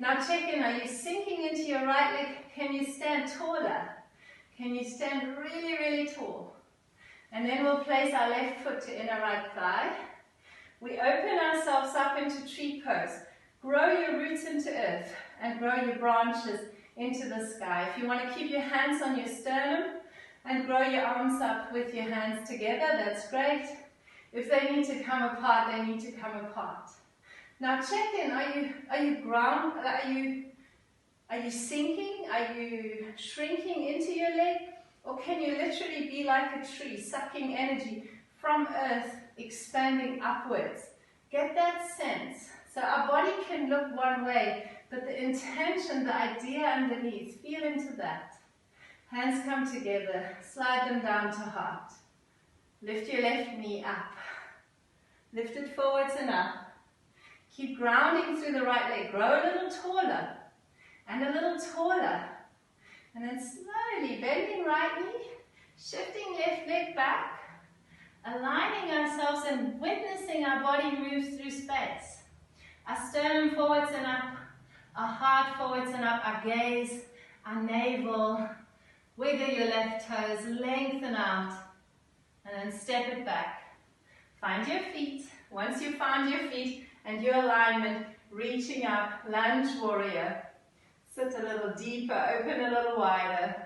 Speaker 3: Now check in, are you sinking into your right leg? Can you stand taller? Can you stand really, really tall? And then we'll place our left foot to inner right thigh. We open ourselves up into tree pose. Grow your roots into earth and grow your branches into the sky. If you want to keep your hands on your sternum and grow your arms up with your hands together, that's great. If they need to come apart, they need to come apart. Now check in, are you sinking? Are you shrinking into your leg? Or can you literally be like a tree, sucking energy from earth, expanding upwards? Get that sense. So our body can look one way, but the intention, the idea underneath, feel into that. Hands come together, slide them down to heart. Lift your left knee up. Lift it forwards and up. Keep grounding through the right leg. Grow a little taller and a little taller. And then slowly bending right knee, shifting left leg back, aligning ourselves and witnessing our body move through space. Our sternum forwards and up, our heart forwards and up, our gaze, our navel. Wiggle your left toes, lengthen out, and then step it back. Find your feet. Once you've found your feet and your alignment, reaching up, lunge warrior. Sit a little deeper, open a little wider.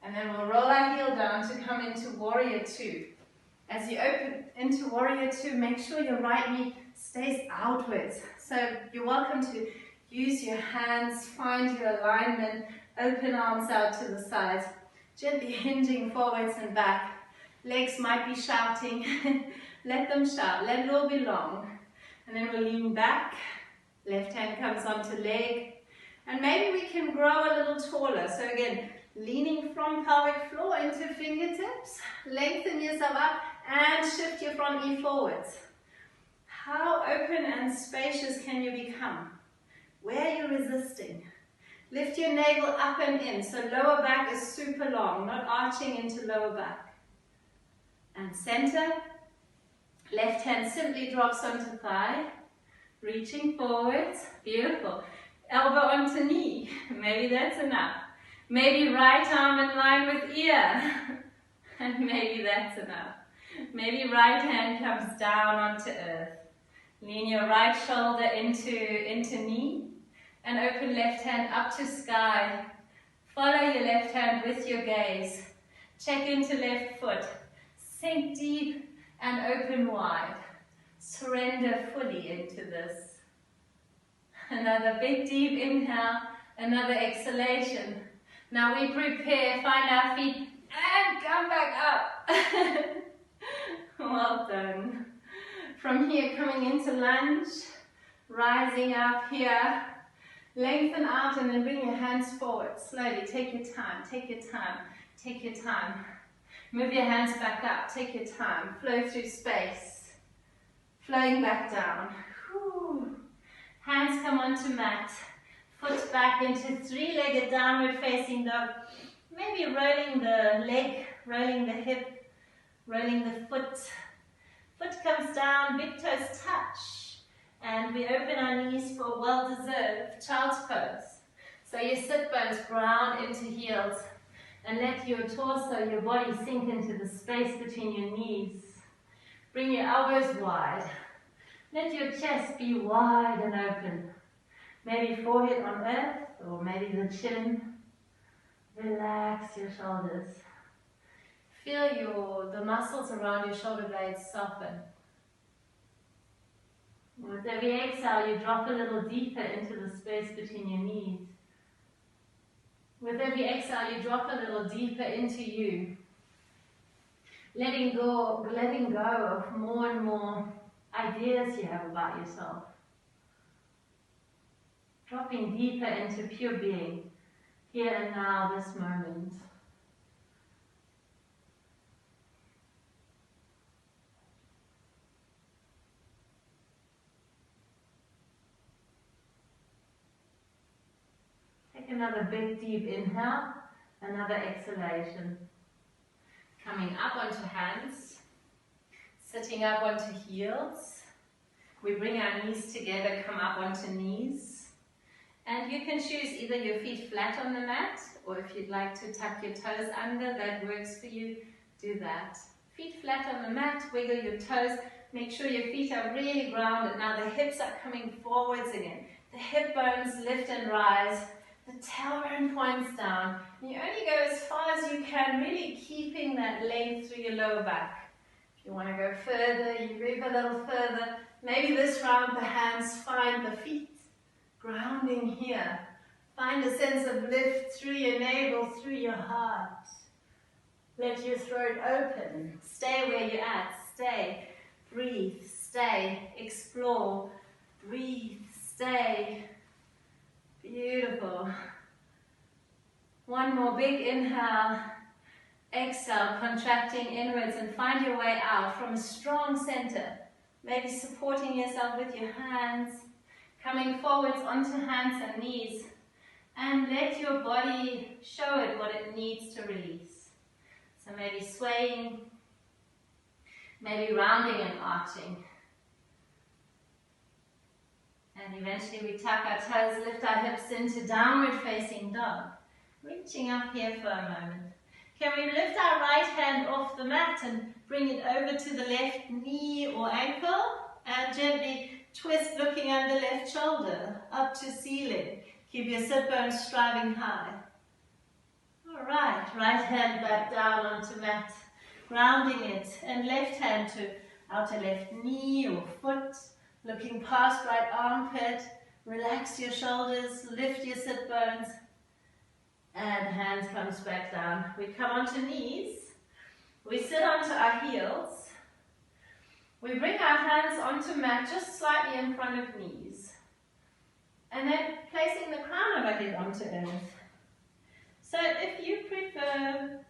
Speaker 3: And then we'll roll our heel down to come into warrior two. As you open into warrior two, make sure your right knee stays outwards. So you're welcome to use your hands, find your alignment, open arms out to the sides, gently hinging forwards and back. Legs might be shouting. Let them shout. Let it all be long. And then we'll lean back. Left hand comes onto leg. And maybe we can grow a little taller. So again, leaning from pelvic floor into fingertips. Lengthen yourself up and shift your front knee forwards. How open and spacious can you become? Where are you resisting? Lift your navel up and in. So lower back is super long, not arching into lower back. And center. Left hand simply drops onto thigh. Reaching forwards. Beautiful. Elbow onto knee. Maybe that's enough. Maybe right arm in line with ear. And maybe that's enough. Maybe right hand comes down onto earth. Lean your right shoulder into knee. And open left hand up to sky. Follow your left hand with your gaze. Check into left foot. Sink deep and open wide. Surrender fully into this. Another big deep inhale, another exhalation. Now we prepare, find our feet and come back up. Well done. From here, coming into lunge, rising up here. Lengthen out and then bring your hands forward. Slowly, take your time, take your time, take your time. Move your hands back up, take your time. Flow through space. Flowing back down. Whew. Hands come onto mat. Foot back into three-legged downward facing dog. Maybe rolling the leg, rolling the hip, rolling the foot. Foot comes down, big toes touch. And we open our knees for well-deserved child's pose. So your sit bones ground into heels. And let your torso, your body sink into the space between your knees. Bring your elbows wide. Let your chest be wide and open. Maybe forehead on earth, or maybe the chin. Relax your shoulders. Feel the muscles around your shoulder blades soften. With every exhale, you drop a little deeper into the space between your knees. With every exhale, you drop a little deeper into you. Letting go of more and more ideas you have about yourself. Dropping deeper into pure being, here and now, this moment. Take another big deep inhale, another exhalation. Coming up onto hands, sitting up onto heels. We bring our knees together, come up onto knees. And you can choose either your feet flat on the mat, or if you'd like to tuck your toes under, that works for you, do that. Feet flat on the mat, wiggle your toes, make sure your feet are really grounded. Now the hips are coming forwards again. The hip bones lift and rise. The tailbone points down. And you only go as far as you can, really keeping that length through your lower back. If you want to go further, you move a little further. Maybe this round the hands, find the feet grounding here. Find a sense of lift through your navel, through your heart. Let your throat open. Stay where you're at. Stay. Breathe. Stay. Explore. Breathe. Stay. Beautiful. One more big inhale. Exhale, contracting inwards, and find your way out from a strong center. Maybe supporting yourself with your hands. Coming forwards onto hands and knees. And let your body show it what it needs to release. So maybe swaying, maybe rounding and arching. And eventually we tuck our toes, lift our hips into downward facing dog. Reaching up here for a moment. Can we lift our right hand off the mat and bring it over to the left knee or ankle? And gently twist looking under left shoulder, up to ceiling. Keep your sit bones striving high. Alright, right hand back down onto mat, grounding it. And left hand to outer left knee or foot, looking past right armpit. Relax your shoulders, lift your sit bones. And hands comes back down. We come onto knees. We sit onto our heels. We bring our hands onto mat just slightly in front of knees. And then placing the crown of our head onto earth. So if you prefer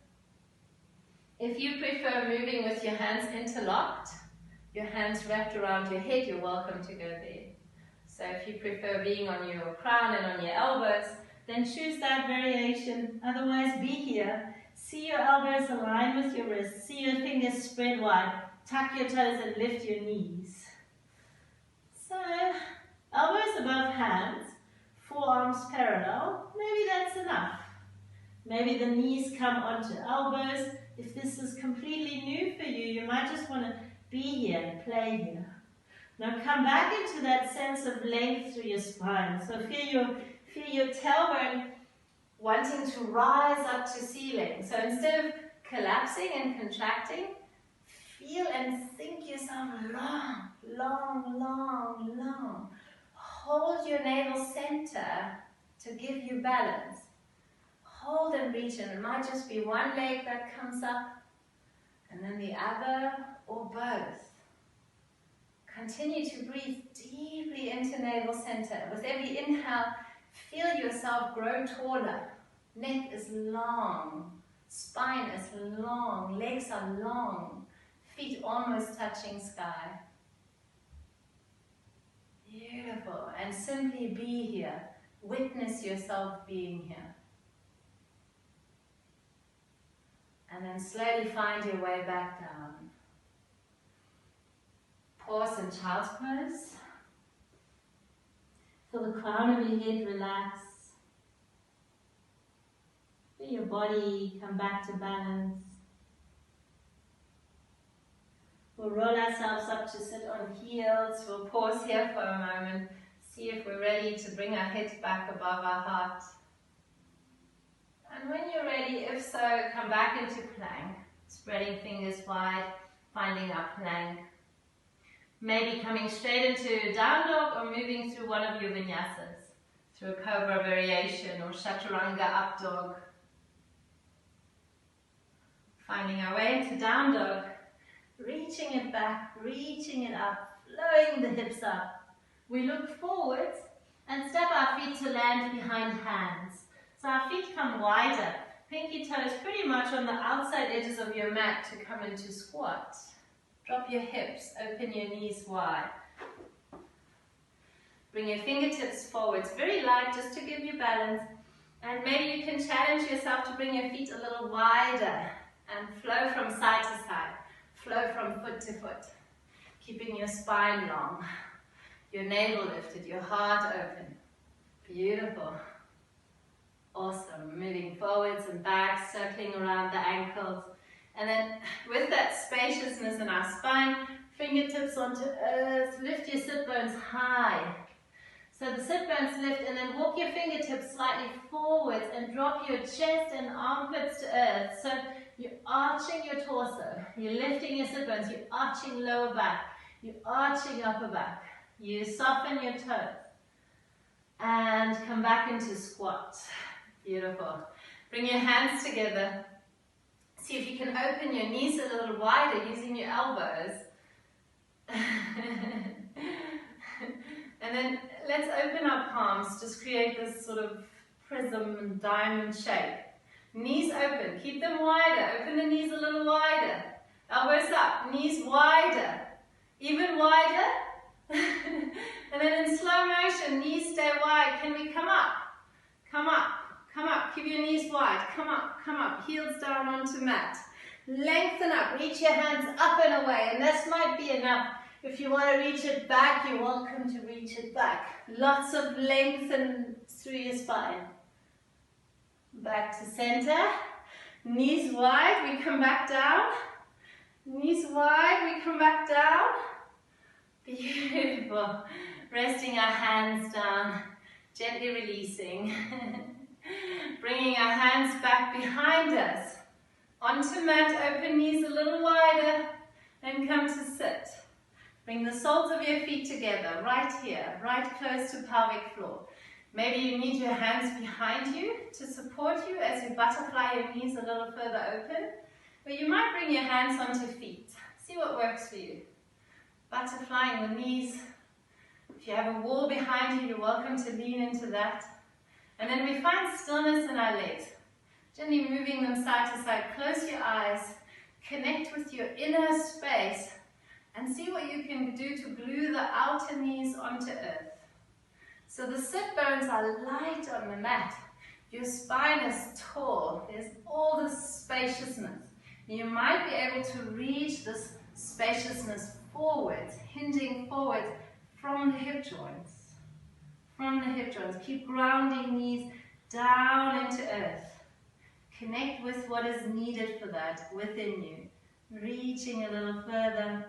Speaker 3: moving with your hands interlocked, your hands wrapped around your head, you're welcome to go there. So if you prefer being on your crown and on your elbows, then choose that variation. Otherwise, be here. See your elbows align with your wrists. See your fingers spread wide. Tuck your toes and lift your knees. So, elbows above hands, forearms parallel. Maybe that's enough. Maybe the knees come onto elbows. If this is completely new for you, you might just want to be here and play here. Now come back into that sense of length through your spine. So feel your tailbone wanting to rise up to ceiling. So instead of collapsing and contracting, feel and think yourself long, long, long, long. Hold your navel center to give you balance. Hold and reach in. It might just be one leg that comes up and then the other or both. Continue to breathe deeply into navel center. With every inhale, feel yourself grow taller. Neck is long, spine is long, legs are long, feet almost touching sky. Beautiful. And simply be here. Witness yourself being here. And then slowly find your way back down. Pause in child's pose. Feel the crown of your head relax. Feel Feel your body come back to balance. We'll roll ourselves up to sit on heels. We'll pause here for a moment. See if we're ready to bring our head back above our heart. And when you're ready, if so, come back into plank. Spreading fingers wide, finding our plank. Maybe coming straight into down dog or moving through one of your vinyasas. Through a cobra variation or chaturanga up dog. Finding our way into down dog. Reaching it back, reaching it up, flowing the hips up. We look forwards and step our feet to land behind hands. So our feet come wider. Pinky toes pretty much on the outside edges of your mat to come into squat. Drop your hips, open your knees wide. Bring your fingertips forwards, very light just to give you balance. And maybe you can challenge yourself to bring your feet a little wider and flow from side to side. Flow from foot to foot. Keeping your spine long. Your navel lifted, your heart open. Beautiful. Awesome. Moving forwards and back, circling around the ankles. And then with that spaciousness in our spine, fingertips onto earth, lift your sit bones high. So the sit bones lift and then walk your fingertips slightly forwards and drop your chest and armpits to earth. So you're arching your torso, you're lifting your sit bones, you're arching lower back, you're arching upper back. You soften your toes and come back into squat. Beautiful. Bring your hands together. See if you can open your knees a little wider using your elbows. And then let's open our palms, just create this sort of prism and diamond shape. Knees open, keep them wider, open the knees a little wider. Elbows up, knees wider, even wider. And then in slow motion, knees stay wide. Can we come up? Come up, come up, keep your knees wide. Come up, heels down onto mat. Lengthen up, reach your hands up and away. And this might be enough. If you want to reach it back, you're welcome to reach it back. Lots of lengthen through your spine. Back to center. Knees wide, we come back down. Knees wide, we come back down. Beautiful. Resting our hands down, gently releasing. Bringing our hands back behind us. Onto mat, open knees a little wider and come to sit. Bring the soles of your feet together, right here, right close to pelvic floor. Maybe you need your hands behind you to support you as you butterfly your knees a little further open. Or you might bring your hands onto feet. See what works for you. Butterflying the knees. If you have a wall behind you, you're welcome to lean into that. And then we find stillness in our legs. Gently moving them side to side. Close your eyes. Connect with your inner space. And see what you can do to glue the outer knees onto earth. So the sit bones are light on the mat. Your spine is tall. There's all this spaciousness. You might be able to reach this spaciousness forwards, hinging forwards from the hip joints. From the hip joints. Keep grounding knees down into earth. Connect with what is needed for that within you. Reaching a little further.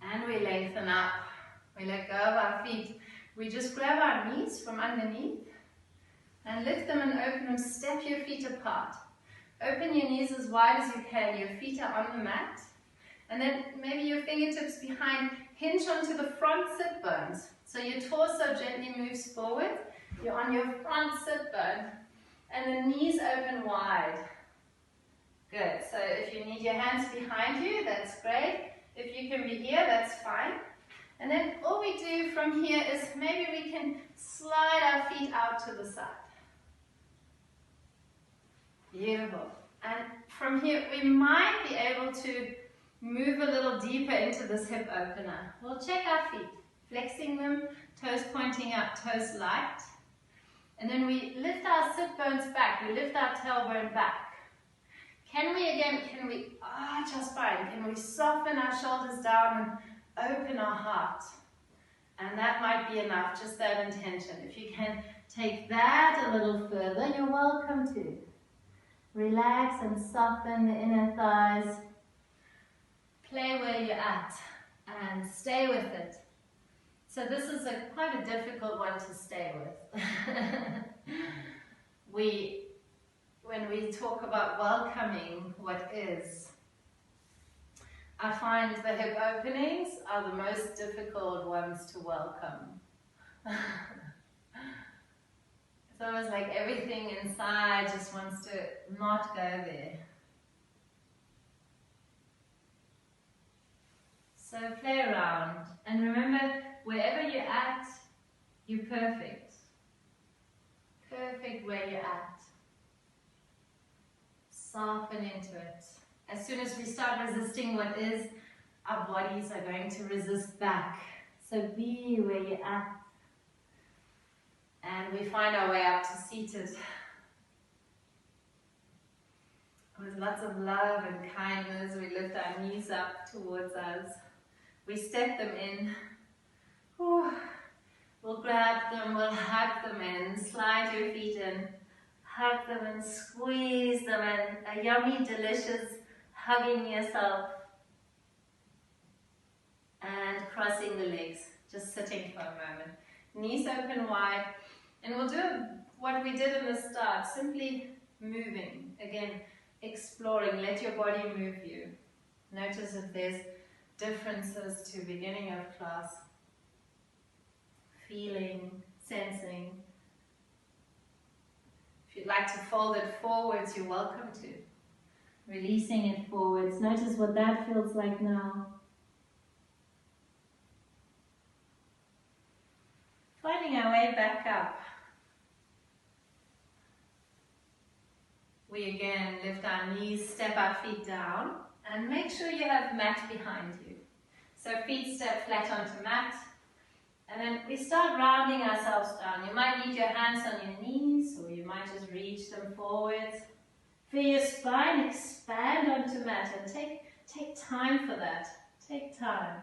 Speaker 3: And we lengthen up. We let go of our feet. We just grab our knees from underneath and lift them and open them. Step your feet apart. Open your knees as wide as you can. Your feet are on the mat. And then maybe your fingertips behind. Hinge onto the front sit bones. So your torso gently moves forward. You're on your front sit bone. And the knees open wide. Good. So if you need your hands behind you, that's great. If you can be here, that's fine. And then all we do from here is maybe we can slide our feet out to the side. Beautiful. And from here, we might be able to move a little deeper into this hip opener. We'll check our feet, flexing them, toes pointing up, toes light. And then we lift our sit bones back. We lift our tailbone back. Can we arch our spine? Can we soften our shoulders down and open our heart? And that might be enough, just that intention. If you can take that a little further, you're welcome to. Relax and soften the inner thighs. Play where you're at and stay with it. So this is quite a difficult one to stay with. When we talk about welcoming what is, I find the hip openings are the most difficult ones to welcome. It's almost like everything inside just wants to not go there. So play around and remember, wherever you're at, you're perfect. Perfect where you're at. Soften into it. As soon as we start resisting what is, our bodies are going to resist back. So be where you're at. And we find our way up to seated. With lots of love and kindness, we lift our knees up towards us. We step them in. Whew. We'll grab them, we'll hug them in, slide your feet in, hug them and squeeze them in. A yummy, delicious hugging yourself. And crossing the legs, just sitting for a moment. Knees open wide. And we'll do what we did in the start, simply moving. Again, exploring, let your body move you. Notice if there's differences to beginning of class. Feeling, sensing. If you'd like to fold it forwards, you're welcome to. Releasing it forwards. Notice what that feels like now. Finding our way back up. We again lift our knees, step our feet down, and make sure you have mat behind you. So feet step flat onto mat, and then we start rounding ourselves down. You might need your hands on your knees, or you might just reach them forwards. Feel your spine expand onto mat, and take time for that. Take time.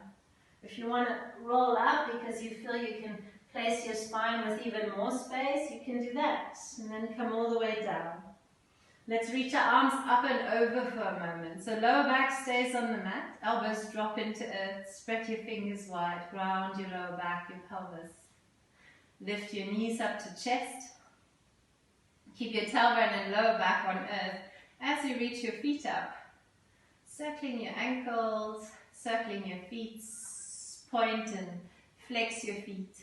Speaker 3: If you want to roll up because you feel you can place your spine with even more space, you can do that, and then come all the way down. Let's reach our arms up and over for a moment. So lower back stays on the mat, elbows drop into earth, spread your fingers wide, ground your lower back, your pelvis. Lift your knees up to chest. Keep your tailbone and lower back on earth as you reach your feet up. Circling your ankles, circling your feet, point and flex your feet.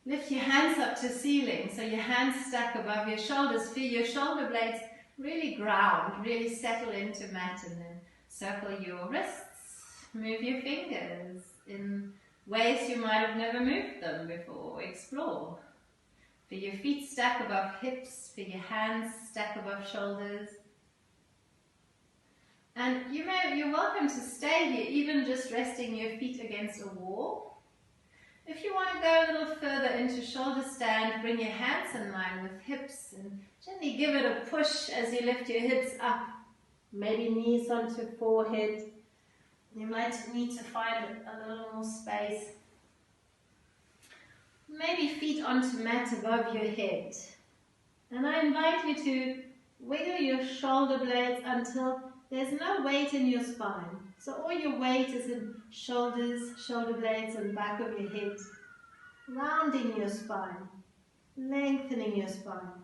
Speaker 3: Lift your hands up to ceiling, so your hands stack above your shoulders. Feel your shoulder blades really ground, really settle into mat, and then circle your wrists. Move your fingers in ways you might have never moved them before. Explore. Feel your feet stack above hips, feel your hands stack above shoulders. And you're welcome to stay here, even just resting your feet against a wall. If you want to go a little further into shoulder stand, bring your hands in line with hips and gently give it a push as you lift your hips up. Maybe knees onto forehead. You might need to find a little more space. Maybe feet onto mat above your head. And I invite you to wiggle your shoulder blades until there's no weight in your spine. So all your weight is in shoulders, shoulder blades, and back of your head. Rounding your spine, lengthening your spine.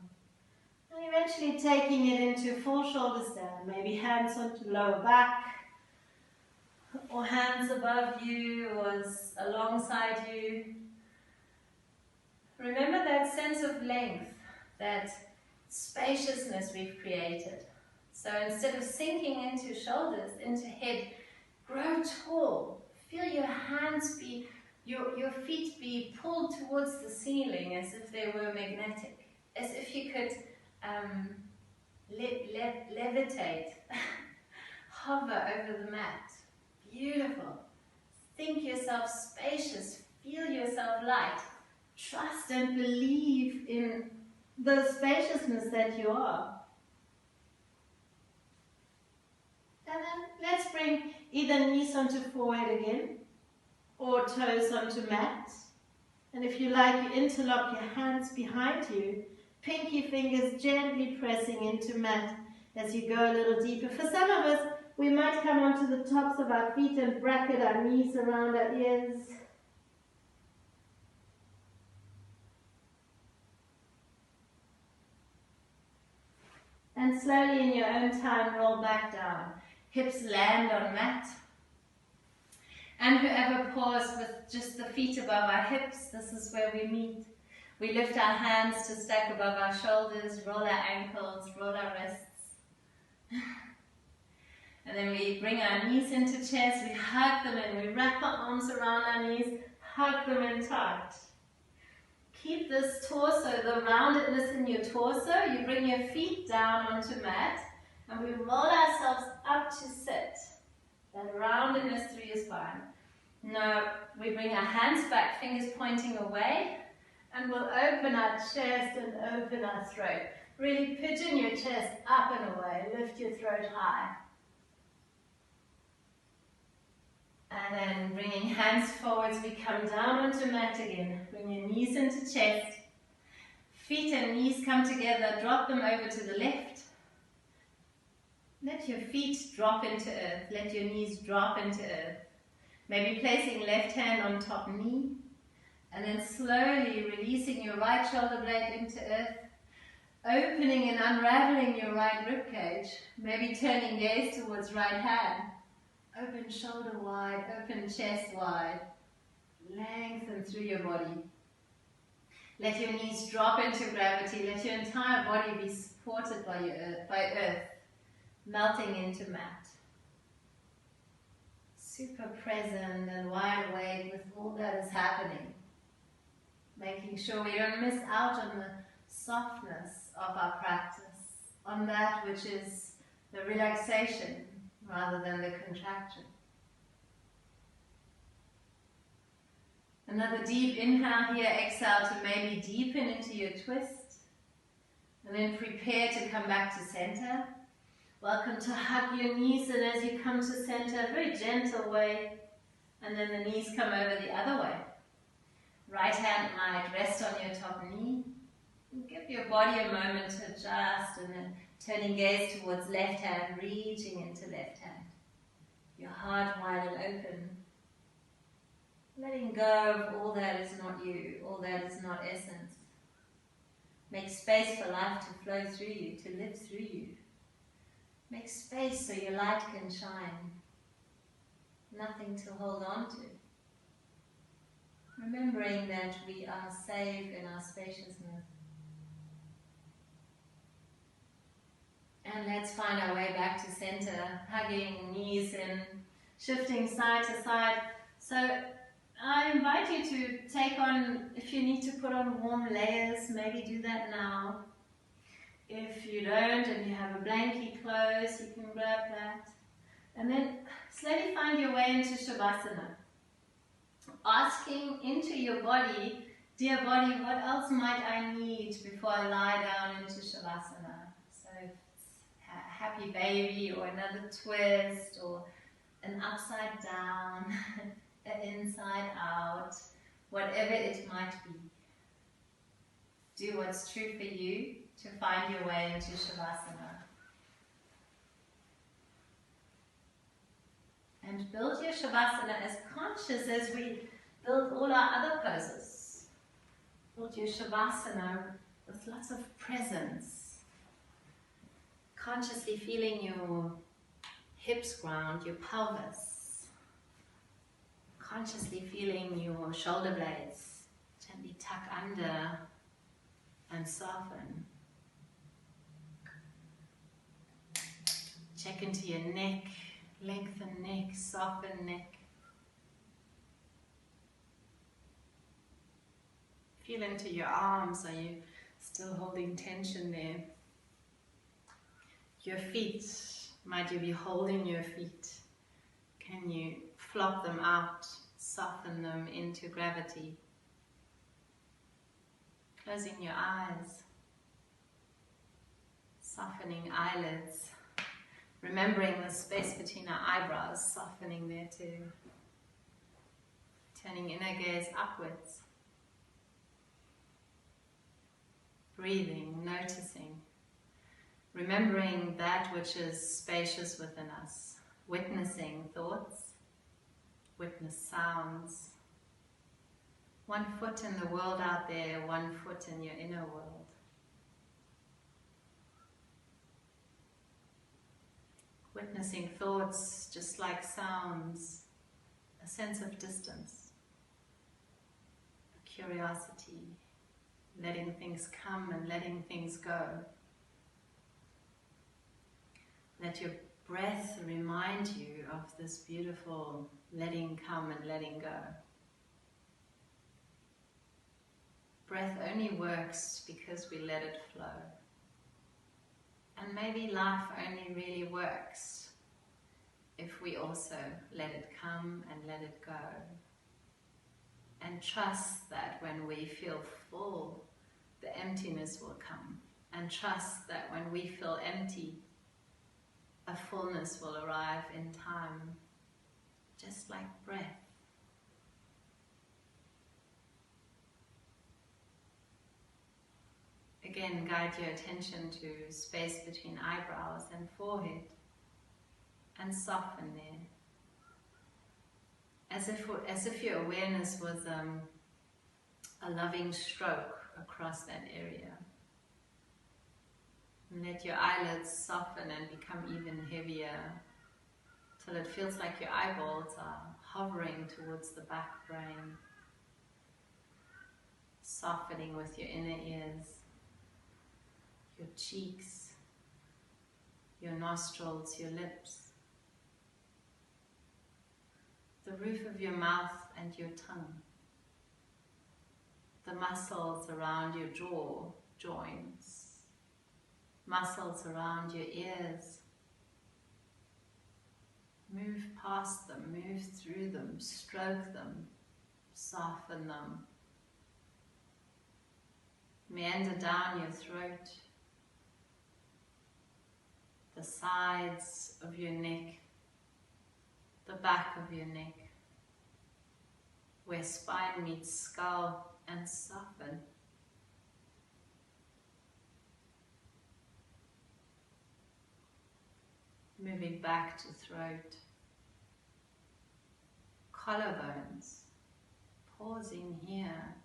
Speaker 3: And eventually taking it into full shoulder stand. Maybe hands onto lower back, or hands above you, or alongside you. Remember that sense of length, that spaciousness we've created. So instead of sinking into shoulders, into head, grow tall. Feel your hands be, your feet be pulled towards the ceiling as if they were magnetic. As if you could levitate, hover over the mat. Beautiful. Think yourself spacious. Feel yourself light. Trust and believe in the spaciousness that you are. And then let's bring either knees onto forehead again. or toes onto mat. And if you like, you interlock your hands behind you, pinky fingers gently pressing into mat as you go a little deeper. For some of us, we might come onto the tops of our feet and bracket our knees around our ears. And slowly in your own time, roll back down. Hips land on mat. And whoever paused with just the feet above our hips, this is where we meet. We lift our hands to stack above our shoulders, roll our ankles, roll our wrists. And then we bring our knees into chest, we hug them and we wrap our arms around our knees, hug them in tight. Keep this torso, the roundedness in your torso. You bring your feet down onto mat and we roll ourselves up to sit. That roundedness through your spine. Now we bring our hands back, fingers pointing away, and we'll open our chest and open our throat. Really pigeon your chest up and away, lift your throat high. And then bringing hands forwards, we come down onto mat again. Bring your knees into chest. Feet and knees come together, drop them over to the left. Let your feet drop into earth. Let your knees drop into earth. Maybe placing left hand on top knee. And then slowly releasing your right shoulder blade into earth. Opening and unraveling your right rib cage. Maybe turning gaze towards right hand. Open shoulder wide, open chest wide. Lengthen through your body. Let your knees drop into gravity. Let your entire body be supported by earth. Melting into mat. Super present and wide awake with all that is happening. Making sure we don't miss out on the softness of our practice, on that which is the relaxation rather than the contraction. Another deep inhale here, exhale to maybe deepen into your twist. And then prepare to come back to center. Welcome to hug your knees, and as you come to center, a very gentle way. And then the knees come over the other way. Right hand might rest on your top knee. Give your body a moment to adjust, and then turning gaze towards left hand, reaching into left hand. Your heart wide and open. Letting go of all that is not you, all that is not essence. Make space for life to flow through you, to live through you. Make space so your light can shine. Nothing to hold on to. Remembering that we are safe in our spaciousness. And let's find our way back to center, hugging knees in, shifting side to side. So I invite you to take on, if you need to put on warm layers, maybe do that now. If you don't and you have a blankie close, you can grab that. And then slowly find your way into Shavasana. Asking into your body, dear body, what else might I need before I lie down into Shavasana? So if it's a happy baby or another twist or an upside down, an inside out, whatever it might be. Do what's true for you to find your way into Shavasana. And build your Shavasana as conscious as we build all our other poses. Build your Shavasana with lots of presence. Consciously feeling your hips ground, your pelvis. Consciously feeling your shoulder blades gently tuck under and soften. Check into your neck, lengthen neck, soften neck. Feel into your arms, are you still holding tension there? Your feet, might you be holding your feet? Can you flop them out, soften them into gravity? Closing your eyes, softening eyelids, remembering the space between our eyebrows, softening there too.
Speaker 1: Turning inner gaze upwards. Breathing, noticing. Remembering that which is spacious within us. Witnessing thoughts. Witness sounds. 1 foot in the world out there, 1 foot in your inner world. Witnessing thoughts just like sounds, a sense of distance, a curiosity, letting things come and letting things go. Let your breath remind you of this beautiful letting come and letting go. Breath only works because we let it flow. And maybe life only really works if we also let it come and let it go. And trust that when we feel full, the emptiness will come. And trust that when we feel empty, a fullness will arrive in time, just like breath. Again, guide your attention to space between eyebrows and forehead and soften there. As if your awareness was a loving stroke across that area. And let your eyelids soften and become even heavier till it feels like your eyeballs are hovering towards the back brain, softening with your inner ears. Your cheeks, your nostrils, your lips, the roof of your mouth and your tongue, the muscles around your jaw joints, muscles around your ears. Move past them, move through them, stroke them, soften them. Meander down your throat, the sides of your neck, the back of your neck, where spine meets skull, and soften. Moving back to throat, collarbones, pausing here,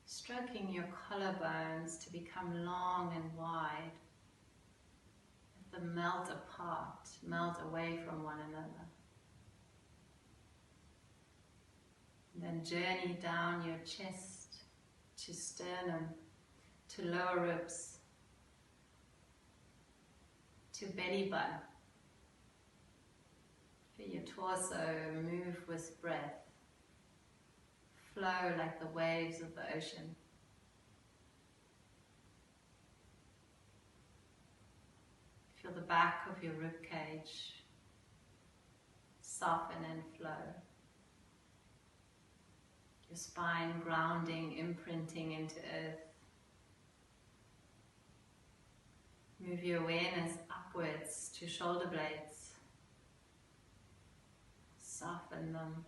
Speaker 1: stroking your collarbones to become long and wide. Let them melt apart, melt away from one another. And then journey down your chest to sternum, to lower ribs, to belly button. Feel your torso move with breath, flow like the waves of the ocean. Feel the back of your rib cage soften and flow. Your spine grounding, imprinting into earth. Move your awareness upwards to shoulder blades. Soften them.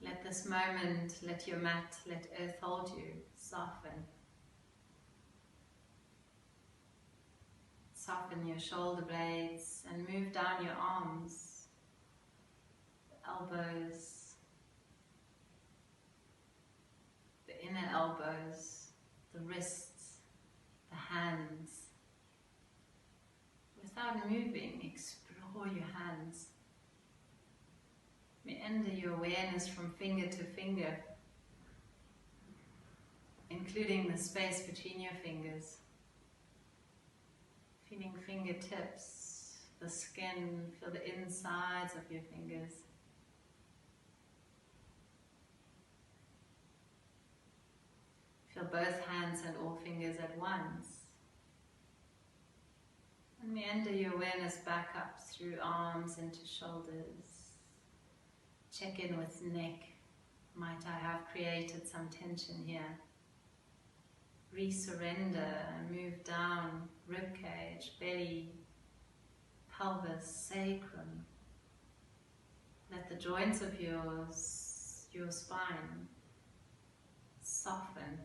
Speaker 1: Let this moment, let your mat, let earth hold you. Soften. Soften your shoulder blades and move down your arms, the elbows, the inner elbows, the wrists, the hands. Without moving, explore your hands. Meander your awareness from finger to finger, including the space between your fingers. Feeling fingertips, the skin, feel the insides of your fingers. Feel both hands and all fingers at once. And meander your awareness back up through arms into shoulders. Check in with neck. Might I have created some tension here? Resurrender and move down ribcage, belly, pelvis, sacrum. Let the joints of your spine soften.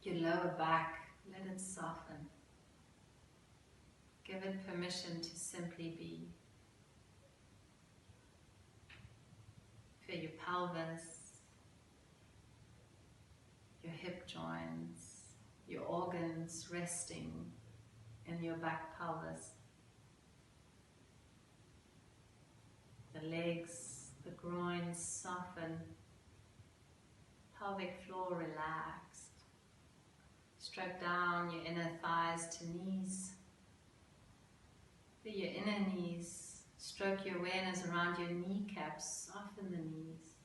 Speaker 1: Your lower back, let it soften. Give it permission to simply be. Feel your pelvis, your hip joints, your organs resting in your back pelvis. The legs, the groin soften, pelvic floor relaxed. Stroke down your inner thighs to knees. Feel your inner knees. Stroke your awareness around your kneecaps. Soften the knees.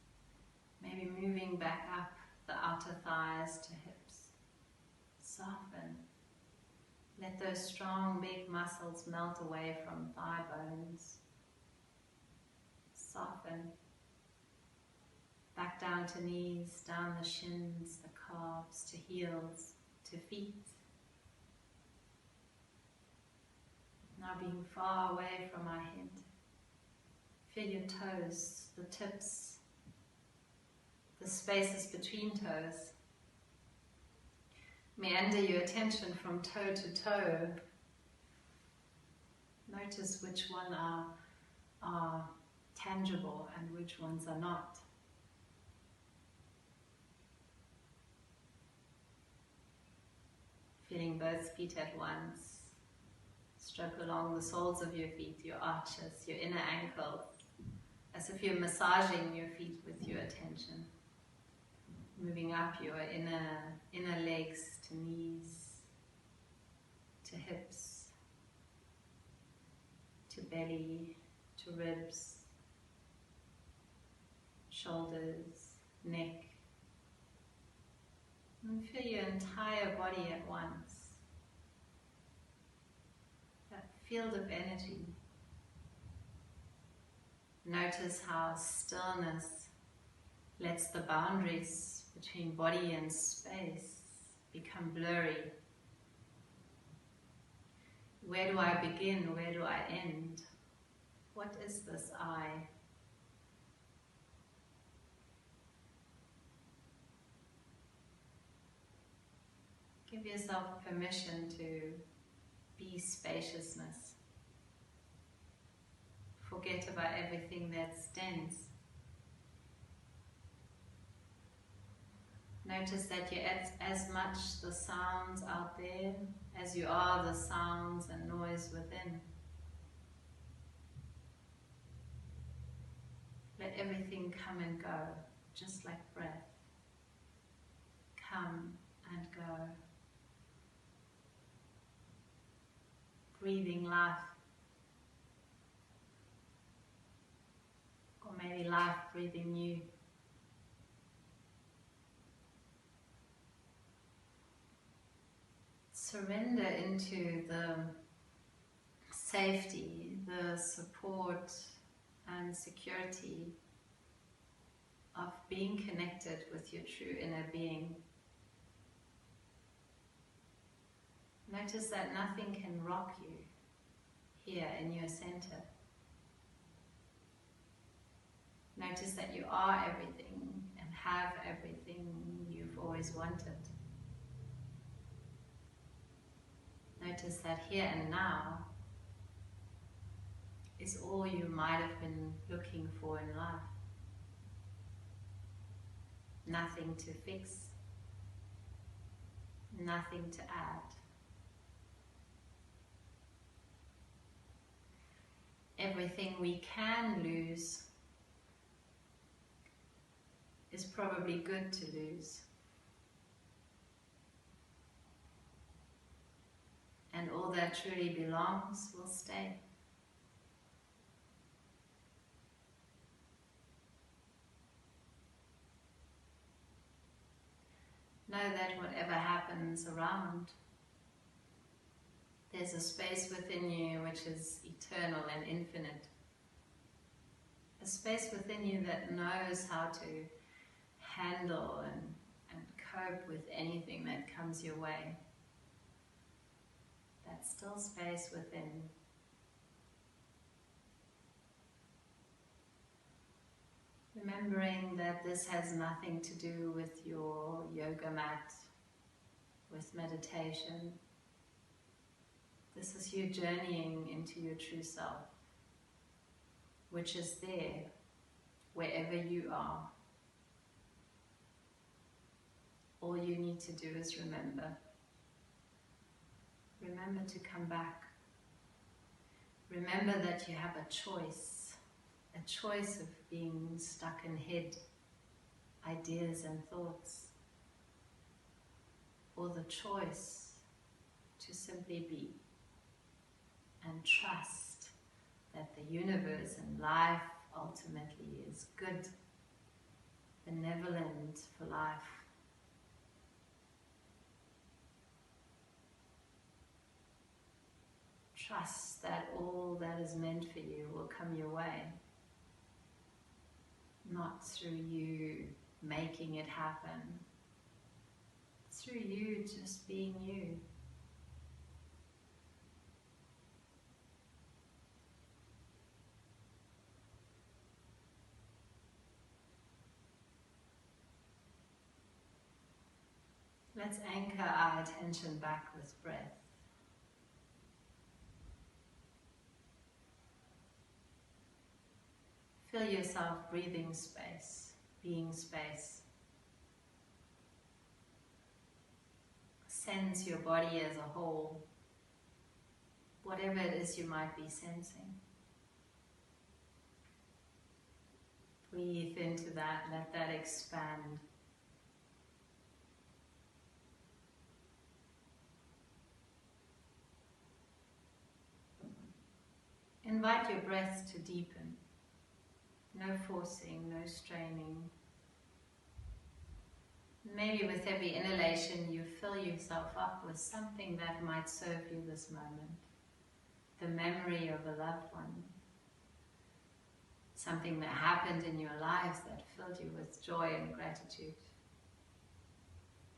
Speaker 1: Maybe moving back up the outer thighs to hips. Soften. Let those strong big muscles melt away from thigh bones. Soften. Back down to knees, down the shins, the calves, to heels, to feet. Now being far away from our head. Feel your toes, the tips, the spaces between toes. Meander your attention from toe to toe. Notice which ones are tangible and which ones are not. Feeling both feet at once. Stroke along the soles of your feet, your arches, your inner ankles, as if you're massaging your feet with your attention. Moving up your inner legs to knees, to hips, to belly, to ribs, shoulders, neck. And feel your entire body at once. That field of energy. Notice how stillness lets the boundaries between body and space become blurry. Where do I begin? Where do I end? What is this I? Give yourself permission to be spaciousness. Forget about everything that's dense. Notice that you're as much the sounds out there as you are the sounds and noise within. Let everything come and go, just like breath. Come and go. Breathing life. Or maybe life breathing you. Surrender into the safety, the support and security of being connected with your true inner being. Notice that nothing can rock you here in your center. Notice that you are everything and have everything you've always wanted. Notice that here and now is all you might have been looking for in life. Nothing to fix, nothing to add. Everything we can lose is probably good to lose. And all that truly belongs will stay. Know that whatever happens around, there's a space within you which is eternal and infinite. A space within you that knows how to handle and cope with anything that comes your way. That still space within. Remembering that this has nothing to do with your yoga mat, with meditation. This is you journeying into your true self, which is there, wherever you are. All you need to do is remember. Remember to come back. Remember that you have a choice of being stuck in head, ideas and thoughts, or the choice to simply be and trust that the universe and life ultimately is good, benevolent for life. Trust that all that is meant for you will come your way, not through you making it happen, through you just being you. Let's anchor our attention back with breath. Feel yourself breathing space, being space. Sense your body as a whole, whatever it is you might be sensing. Breathe into that, let that expand. Invite your breath to deepen. No forcing, no straining. Maybe with every inhalation you fill yourself up with something that might serve you this moment. The memory of a loved one. Something that happened in your lives that filled you with joy and gratitude.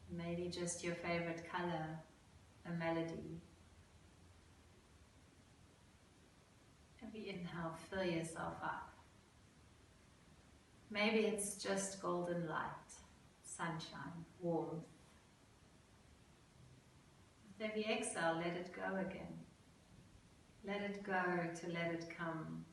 Speaker 1: Maybe just your favorite color, a melody. Every inhale, fill yourself up. Maybe it's just golden light, sunshine, warmth. With every exhale, let it go again. Let it go to let it come.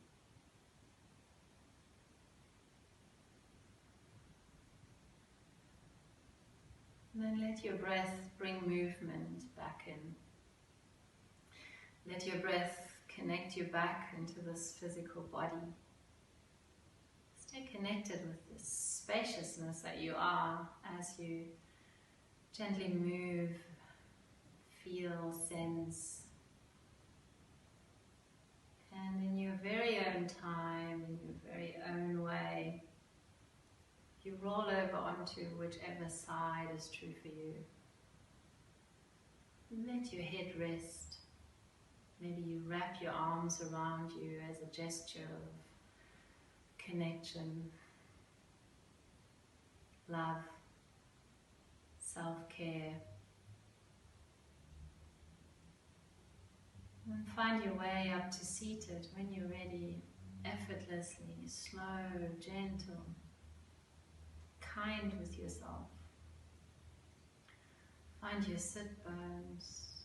Speaker 1: And then let your breath bring movement back in. Let your breath connect you back into this physical body. Stay connected with this spaciousness that you are as you gently move, feel, sense. And in your very own time, in your very own way, you roll over onto whichever side is true for you. Let your head rest. Maybe you wrap your arms around you as a gesture of connection, love, self-care. And find your way up to seated when you're ready, effortlessly, slow, gentle, kind with yourself. Find your sit bones,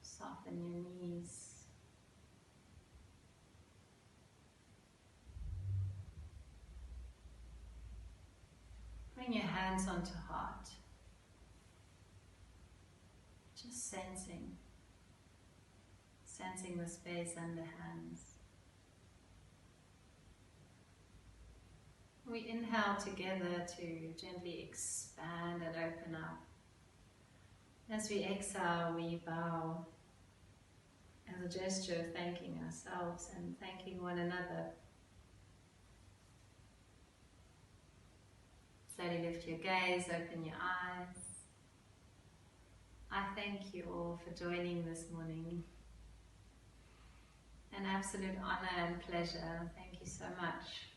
Speaker 1: soften your knees. Bring your hands onto heart. Just sensing the space under hands. We inhale together to gently expand and open up. As we exhale, we bow as a gesture of thanking ourselves and thanking one another. Slowly lift your gaze, open your eyes. I thank you all for joining this morning. An absolute honor and pleasure. Thank you so much.